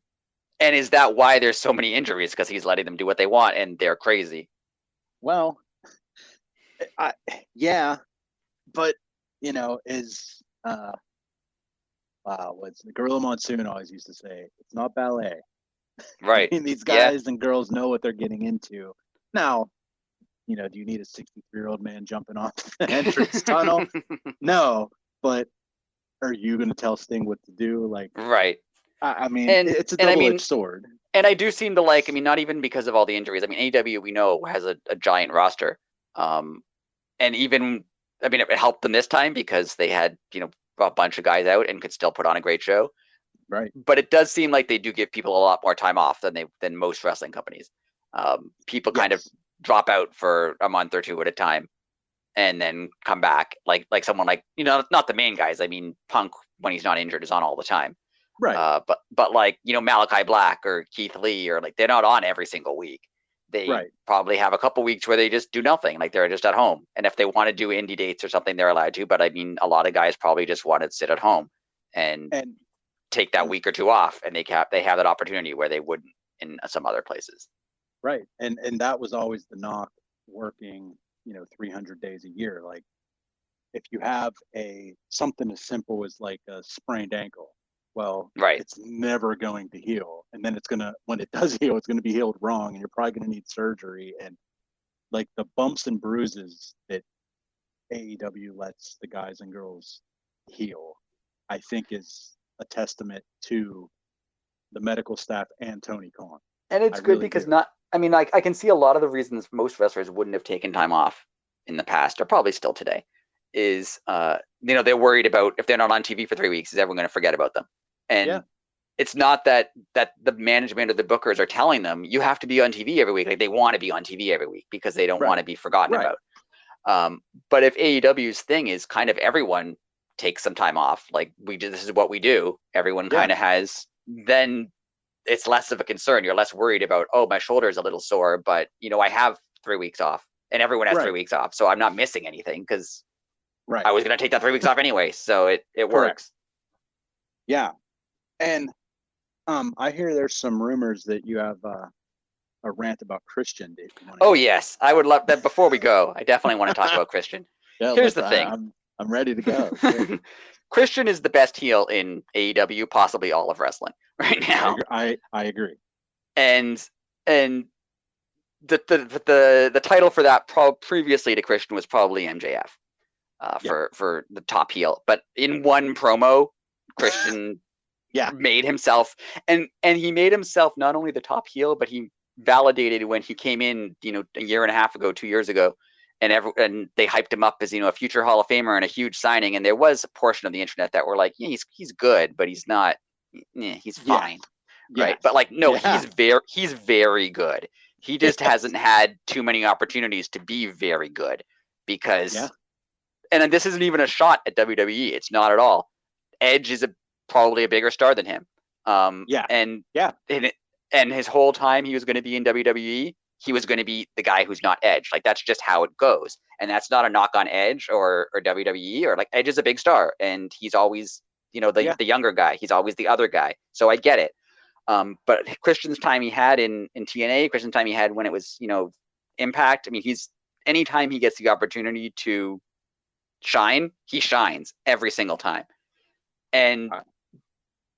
And is that why there's so many injuries? Because he's letting them do what they want and they're crazy. Well, yeah, but is what's the Gorilla Monsoon always used to say? It's not ballet. Right. I mean, these guys and girls know what they're getting into. Now, do you need a 63-year-old man jumping off the entrance tunnel? No, but are you going to tell Sting what to do? Like, right. I mean, it's a double-edged sword. And I do seem to like, I mean, not even because of all the injuries. I mean, AEW, we know, has a giant roster. And even, I mean, it helped them this time because they had, a bunch of guys out and could still put on a great show. Right. But it does seem like they do give people a lot more time off than most wrestling companies. People kind of drop out for a month or two at a time and then come back. Like someone like, not the main guys. I mean, Punk, when he's not injured, is on all the time. Right. But like, Malachi Black or Keith Lee, or like, they're not on every single week. They probably have a couple weeks where they just do nothing, like they're just at home. And if they want to do indie dates or something, they're allowed to. But I mean, a lot of guys probably just want to sit at home and take that week or two off, and they have that opportunity where they wouldn't in some other places. Right. And that was always the knock, working, 300 days a year. Like, if you have something as simple as like a sprained ankle, well, it's never going to heal. And then when it does heal, it's going to be healed wrong, and you're probably going to need surgery. And like the bumps and bruises that AEW lets the guys and girls heal, I think is a testament to the medical staff and Tony Khan. And it's good because I can see a lot of the reasons most wrestlers wouldn't have taken time off in the past, or probably still today, is they're worried about, if they're not on TV for 3 weeks, is everyone going to forget about them? And it's not that the management or the bookers are telling them you have to be on TV every week. Like they want to be on TV every week because they don't want to be forgotten about. But if AEW's thing is kind of everyone takes some time off, like this is what we do. Everyone kind of has, then it's less of a concern. You're less worried about, oh, my shoulder is a little sore, but I have 3 weeks off, and everyone has 3 weeks off, so I'm not missing anything because I was going to take that 3 weeks off anyway. So it works. Yeah, and I hear there's some rumors that you have a rant about Christian. Oh yes, I would love that. Before we go, I definitely want to talk about Christian. Here's the thing. I'm ready to go. Christian is the best heel in AEW, possibly all of wrestling right now. I agree. And the title for that previously to Christian was probably MJF for the top heel. But in one promo, Christian made himself, and he made himself not only the top heel, but he validated when he came in, a year and a half ago, 2 years ago, and they hyped him up as a future Hall of Famer and a huge signing. And there was a portion of the internet that were like, yeah, he's good, but he's not. He's fine, right? But like, no, he's very good. He just hasn't had too many opportunities to be very good because, and this isn't even a shot at WWE. It's not at all. Edge is probably a bigger star than him. And his whole time he was going to be in WWE, he was going to be the guy who's not Edge. Like that's just how it goes. And that's not a knock on Edge or WWE or like Edge is a big star and he's always, the younger guy. He's always the other guy. So I get it. But Christian's time he had in TNA, Christian's time he had when it was, Impact. I mean, anytime he gets the opportunity to shine, he shines every single time. And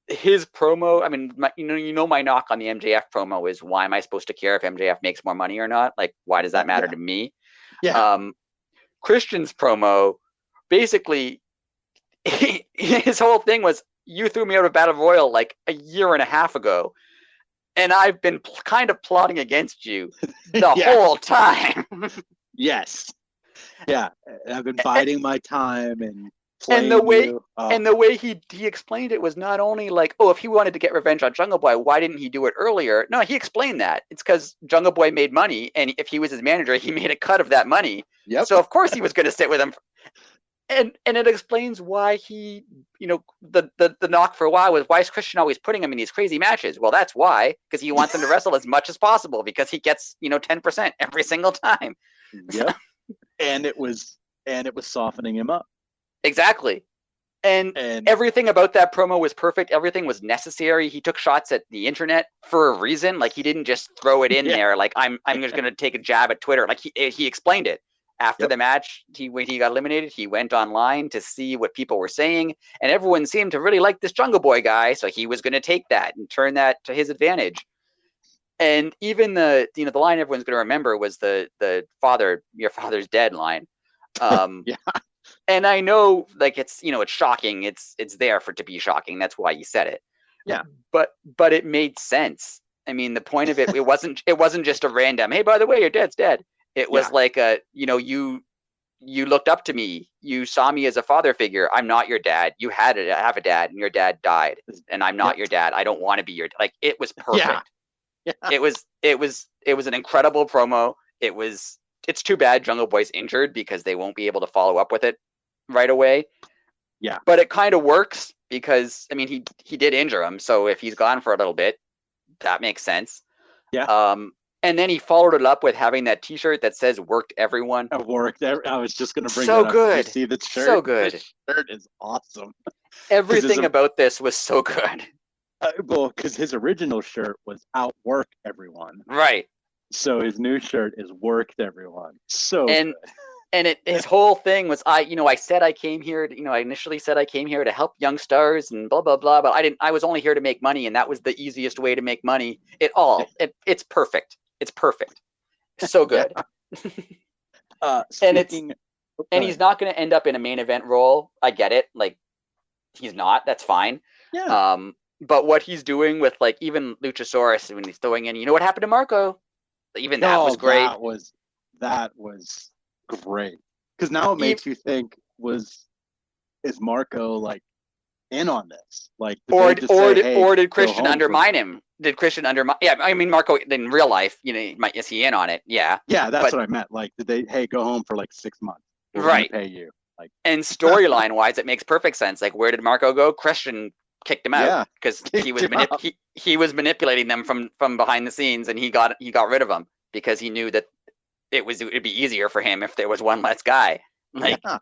his promo, I mean, my knock on the MJF promo is, why am I supposed to care if MJF makes more money or not? Like, why does that matter to me? Christian's promo, basically, his whole thing was, you threw me out of Battle Royal like a year and a half ago, and I've been kind of plotting against you the whole time. Yes. Yeah, I've been biding my time and the way he explained it was not only like, oh, if he wanted to get revenge on Jungle Boy, why didn't he do it earlier? No, he explained that it's because Jungle Boy made money, and if he was his manager, he made a cut of that money. So of course he was going to sit with him. And it explains why he, the knock for a while was, why is Christian always putting him in these crazy matches? Well, that's why, because he wants him to wrestle as much as possible, because he gets 10% every single time. Yep. And it was softening him up. Exactly. And everything about that promo was perfect. Everything was necessary. He took shots at the internet for a reason. Like, he didn't just throw it in there. Like, I'm just going to take a jab at Twitter. Like, he explained it. After the match, when he got eliminated, he went online to see what people were saying, and everyone seemed to really like this Jungle Boy guy, so he was going to take that and turn that to his advantage. And even the line everyone's going to remember was the father, your father's dead line. And I know, like, it's it's shocking. It's there for it to be shocking. That's why you said it. Yeah. But it made sense. I mean, the point of it, it wasn't just a random, hey, by the way, your dad's dead. It was like you looked up to me. You saw me as a father figure. I'm not your dad. You have a dad, and your dad died, and I'm not your dad. I don't want to be your. Like, it was perfect. Yeah. It was an incredible promo. It's too bad Jungle Boy's injured because they won't be able to follow up with it right away. Yeah. But it kind of works because, I mean, he did injure him, so if he's gone for a little bit, that makes sense. Yeah. And then he followed it up with having that T-shirt that says "Worked everyone." I was just going to bring so that up. Good. You see the shirt? So good. This shirt is awesome. Everything about this was so good. Well, because his original shirt was "Outwork everyone." Right. So his new shirt is "Worked everyone." So good. And his whole thing was, I said I came here, I initially said I came here to help young stars and blah, blah, blah, but I was only here to make money, and that was the easiest way to make money. It's perfect. It's perfect. So good. And he's not going to end up in a main event role. I get it. Like, he's not, that's fine. Yeah. But what he's doing with, like, even Luchasaurus, when he's throwing in, what happened to Marco? Even that was great. That was great, because now it makes you think, is Marco like in on this? Like, did they just say, hey, or did go Christian home for undermine the-" him? Did Christian undermine? Yeah, I mean Marco in real life, is he in on it? Yeah. Yeah, that's But what I meant. Like, did they, hey, go home for like 6 months? We're gonna right. pay you. Like, And storyline wise, it makes perfect sense. Like, where did Marco go? Christian kicked him out yeah, because he kicked was him out. he was manipulating them from behind the scenes, and he got rid of them because he knew that it'd be easier for him if there was one less guy. Like, Yeah.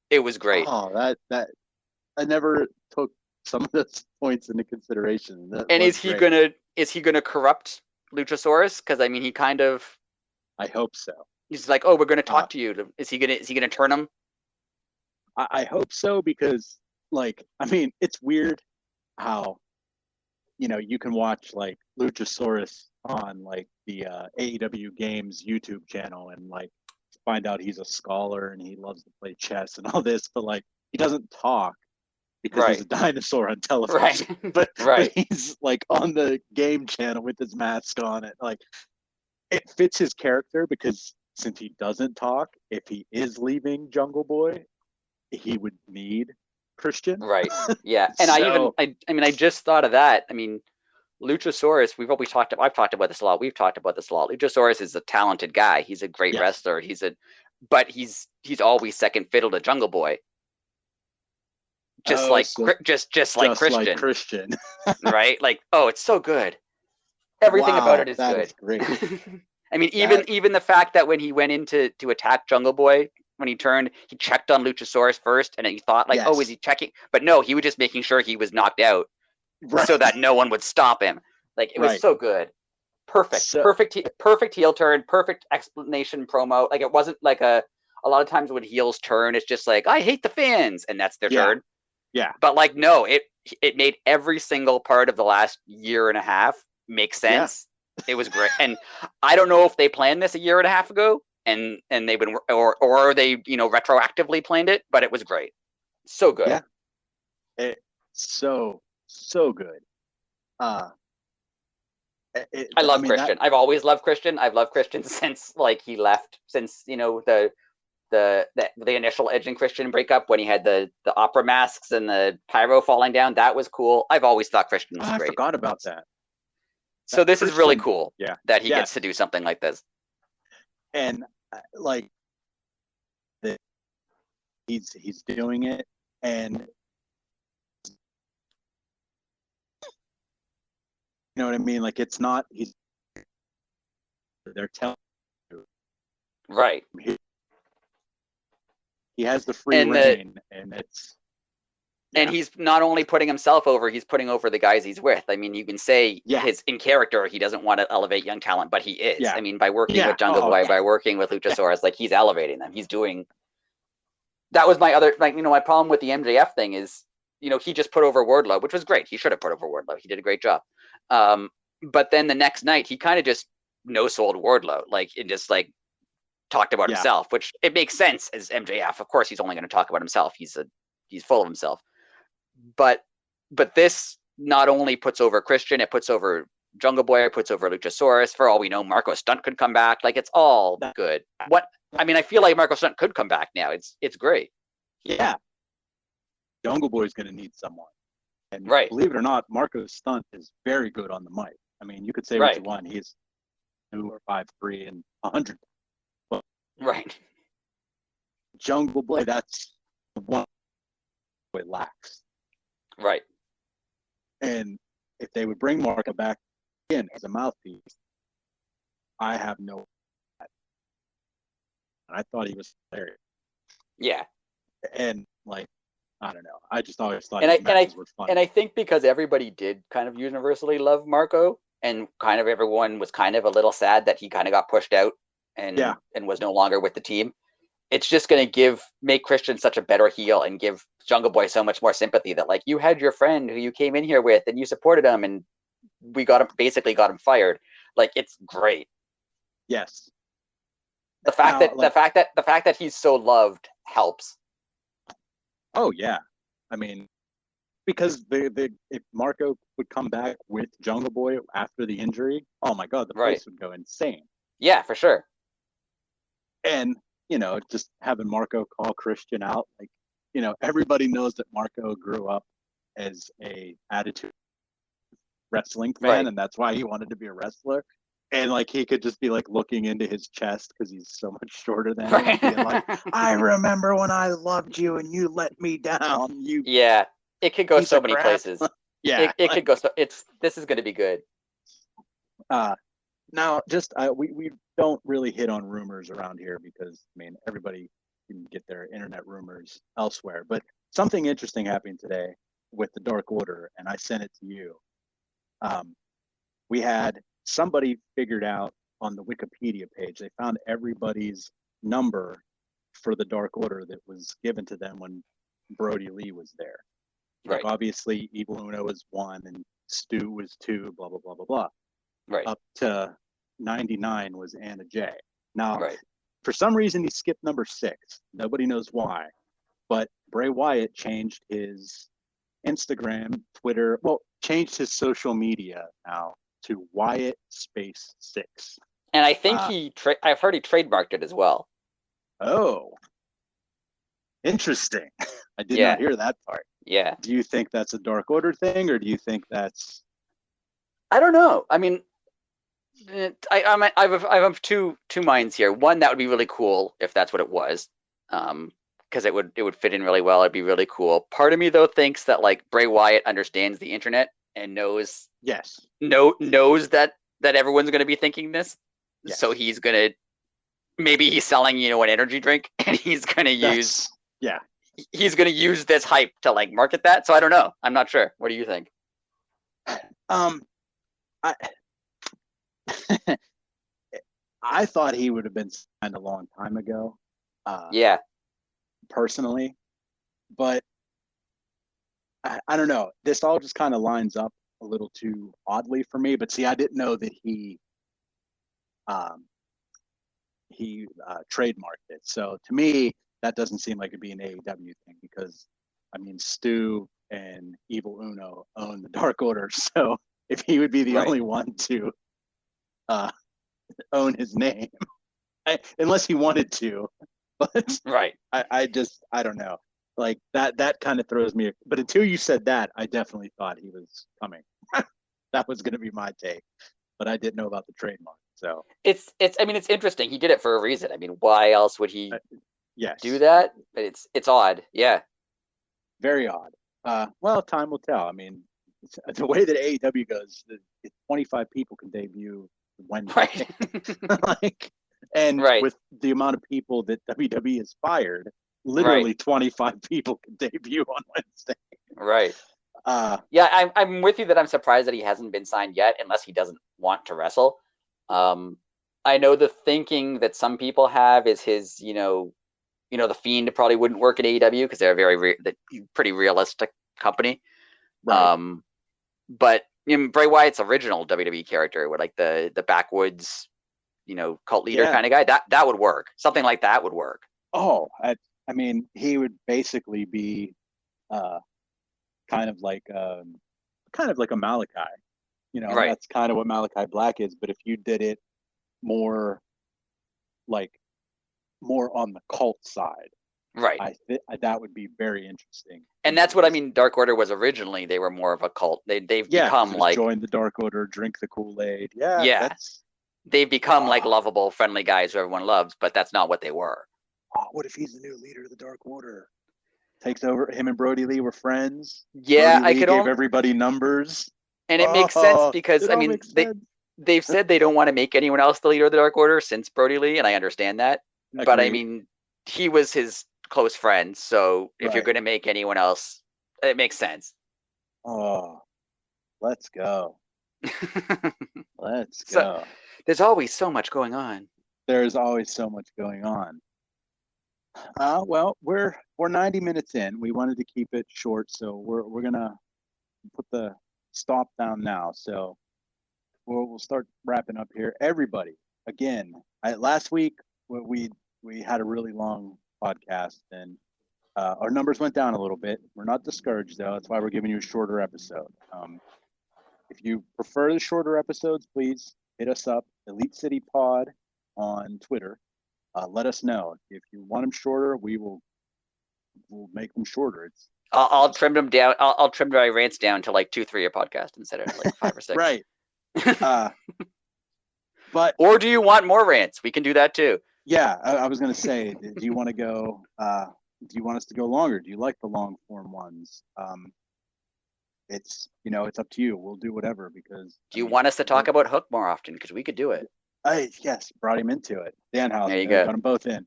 it was great. Oh, that I never took some of those points into consideration. That And was great. is he gonna corrupt Luchasaurus? Because I mean, he kind of I hope so. he's like, oh, we're gonna talk to you. Is he gonna turn him? I hope so because, like, I mean, it's weird how you can watch like Luchasaurus on like the AEW Games YouTube channel and like find out he's a scholar and he loves to play chess and all this, but like he doesn't talk because he's a Right. dinosaur on television. Right. But Right. he's like on the game channel with his mask on it. Like, it fits his character because since he doesn't talk, if he is leaving Jungle Boy, he would need Christian. Right. Yeah. And So I just thought of that. I mean, Luchasaurus, I've talked about this a lot. We've talked about this a lot. Luchasaurus is a talented guy. He's a great yes. wrestler. But he's always second fiddle to Jungle Boy. Just like Christian. Right? Like, oh, it's so good. Everything about it is that good. is great. I mean, even the fact that when he went in to attack Jungle Boy, when he turned, he checked on Luchasaurus first, and he thought like, yes. oh, is he checking? But no, he was just making sure he was knocked out, right. so that no one would stop him. Like, it was so good. Perfect. Perfect heel turn, perfect explanation promo. Like, it wasn't like a lot of times when heels turn, it's just like, I hate the fans, and that's their turn. Yeah. But like, no, it made every single part of the last year and a half make sense. Yeah. It was great. And I don't know if they planned this a year and a half ago and they've been, or they, retroactively planned it, but it was great. So good. Yeah. It's so good. I love Christian. I've always loved Christian. I've loved Christian since like he left, since, the initial Edge and Christian breakup when he had the opera masks and the pyro falling down. That was cool. I've always thought Christian was great. I forgot about that. So this is really cool. Yeah. That he gets to do something like this. And like he's doing it, and you know what I mean? Like, it's not they're telling you. Right. He has the free reign, and it's and he's not only putting himself over, he's putting over the guys he's with. I mean, you can say his in character, he doesn't want to elevate young talent, but he is. Yeah. I mean, by working with Jungle Boy, by working with Luchasaurus, like, he's elevating them. He's doing. That was my other, like, my problem with the MJF thing is, he just put over Wardlow, which was great. He should have put over Wardlow. He did a great job. But then the next night, he kind of just no-sold Wardlow, like, it just like talked about himself, which it makes sense as MJF. Of course, he's only going to talk about himself. He's full of himself. But this not only puts over Christian, it puts over Jungle Boy, it puts over Luchasaurus. For all we know, Marco Stunt could come back. Like, it's all good. I feel like Marco Stunt could come back now. It's great. Yeah. Jungle Boy's going to need someone. And believe it or not, Marco Stunt is very good on the mic. I mean, you could say what you want. He's 2 or 5'3" and 100. But Jungle Boy, that's one it lacks. Right. And if they would bring Marco back in as a mouthpiece, I have no. And I thought he was hilarious. Yeah. And like, I don't know. I just always thought his matches were fun. And I think because everybody did kind of universally love Marco, and kind of everyone was kind of a little sad that he kind of got pushed out and was no longer with the team. It's just going to make Christian such a better heel and give Jungle Boy so much more sympathy that, like, you had your friend who you came in here with and you supported him, and we basically got him fired. Like, it's great. Yes. The fact that he's so loved helps. Oh yeah. I mean, because if Marco would come back with Jungle Boy after the injury, oh my God, the place would go insane. Yeah, for sure. And just having Marco call Christian out, like, everybody knows that Marco grew up as a attitude wrestling fan, Right. and that's why he wanted to be a wrestler. And like he could just be like looking into his chest because he's so much shorter than him, and being like, "I remember when I loved you and you let me down." You Yeah, it could go piece so of many crap. places. Yeah, It could go so. This is going to be good. Now, just we don't really hit on rumors around here because I mean everybody can get their internet rumors elsewhere. But something interesting happened today with the Dark Order, and I sent it to you. We had somebody figured out on the Wikipedia page. They found everybody's number for the Dark Order that was given to them when Brody Lee was there. Like Right. obviously, Evil Uno was 1 and Stu was 2. Blah blah blah blah blah. Right. Up to 99 was Anna Jay. Now, Right. for some reason, he skipped number 6. Nobody knows why, but Bray Wyatt changed his Instagram, Twitter, changed his social media now to Wyatt Space 6. And I think I've heard he trademarked it as well. Oh, interesting. I did Yeah. not hear that part. Yeah. Do you think that's a Dark Order thing, or do you think that's? I don't know. I mean, I have two minds here. One, that would be really cool if that's what it was, because it would fit in really well. It'd be really cool. Part of me though thinks that like Bray Wyatt understands the internet and knows that everyone's going to be thinking this. Yes. So he's gonna maybe he's selling an energy drink and he's gonna use he's gonna use this hype to like market that. So I don't know. I'm not sure. What do you think? I thought he would have been signed a long time ago. Personally, but I don't know. This all just kind of lines up a little too oddly for me. But see, I didn't know that he trademarked it. So to me, that doesn't seem like it'd be an AEW thing because, I mean, Stu and Evil Uno own the Dark Order. So if he would be the only one to own his name, unless he wanted to, but I don't know. Like that kind of throws me. But until you said that, I definitely thought he was coming. That was going to be my take, but I didn't know about the trademark. So it's interesting. He did it for a reason. I mean, why else would he do that? But it's odd. Yeah. Very odd. Well, time will tell. I mean, the way that AEW goes, 25 people can debut Wednesday. With the amount of people that WWE has fired, literally 25 people can debut on Wednesday. Right. I'm with you that I'm surprised that he hasn't been signed yet, unless he doesn't want to wrestle. I know the thinking that some people have is his, the Fiend probably wouldn't work at AEW because they're a pretty realistic company. Right. But Bray Wyatt's original WWE character, with like the backwoods, cult leader kind of guy, that would work. Something like that would work. Oh, I mean, he would basically be kind of like a Malachi. That's kind of what Malachi Black is. But if you did it more on the cult side, that would be very interesting. And that's what I mean. Dark Order was originally, they were more of a cult. They've become like join the Dark Order, drink the Kool-Aid. They've become like lovable, friendly guys who everyone loves, but that's not what they were. What if he's the new leader of the Dark Order? Takes over. Him and Brody Lee were friends. Yeah, Brody Lee gave everybody numbers. And it makes sense because I mean they've said they don't want to make anyone else the leader of the Dark Order since Brody Lee, and I understand that. Agreed. But I mean, he was his close friend, so if you're going to make anyone else, it makes sense. Oh, let's go. Let's go. There's always so much going on. There's always so much going on. Well, we're 90 minutes in. We wanted to keep it short, so we're gonna put the stop down now. So we'll start wrapping up here. Everybody, again, last week we had a really long podcast and our numbers went down a little bit. We're not discouraged though. That's why we're giving you a shorter episode. If you prefer the shorter episodes, please hit us up, Elite City Pod on Twitter. Let us know. If you want them shorter, we will we'll make them shorter. I'll trim them down. I'll trim my rants down to like 2-3 a podcast instead of like 5 or 6. Right. But or do you want more rants? We can do that too. Yeah, I was going to say, do you want to go? Do you want us to go longer? Do you like the long form ones? It's up to you. We'll do whatever because. Do you want us to talk about Hook more often? Because we could do it. Yes, brought him into it. Dan House. There you go. Got them both in.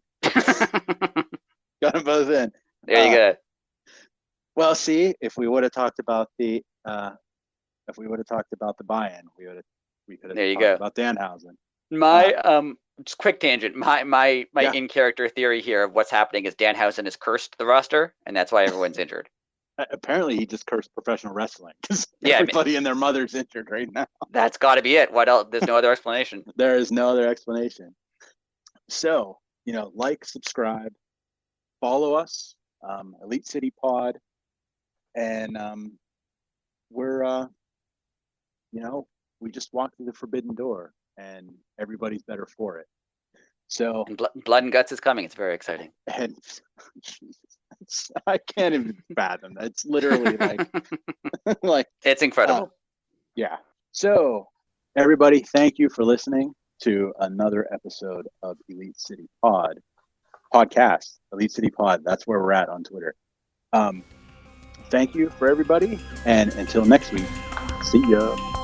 Got them both in. There you go. Well, see, if we would have talked about the buy-in, we could have talked about Danhausen. My just quick tangent. My in character theory here of what's happening is Danhausen has cursed the roster, and that's why everyone's injured. Apparently, he just cursed professional wrestling because everybody and their mother's injured right now. That's got to be it. What else? There's no other explanation. There is no other explanation. So, like, subscribe, follow us, Elite City Pod, and we're we just walked through the Forbidden Door, and everybody's better for it. So, and Blood and Guts is coming. It's very exciting. And I can't even fathom that. It's literally like it's incredible. Yeah. So, everybody, thank you for listening to another episode of Elite City Podcast. Elite City Pod. That's where we're at on Twitter. Thank you for everybody, and until next week, see ya.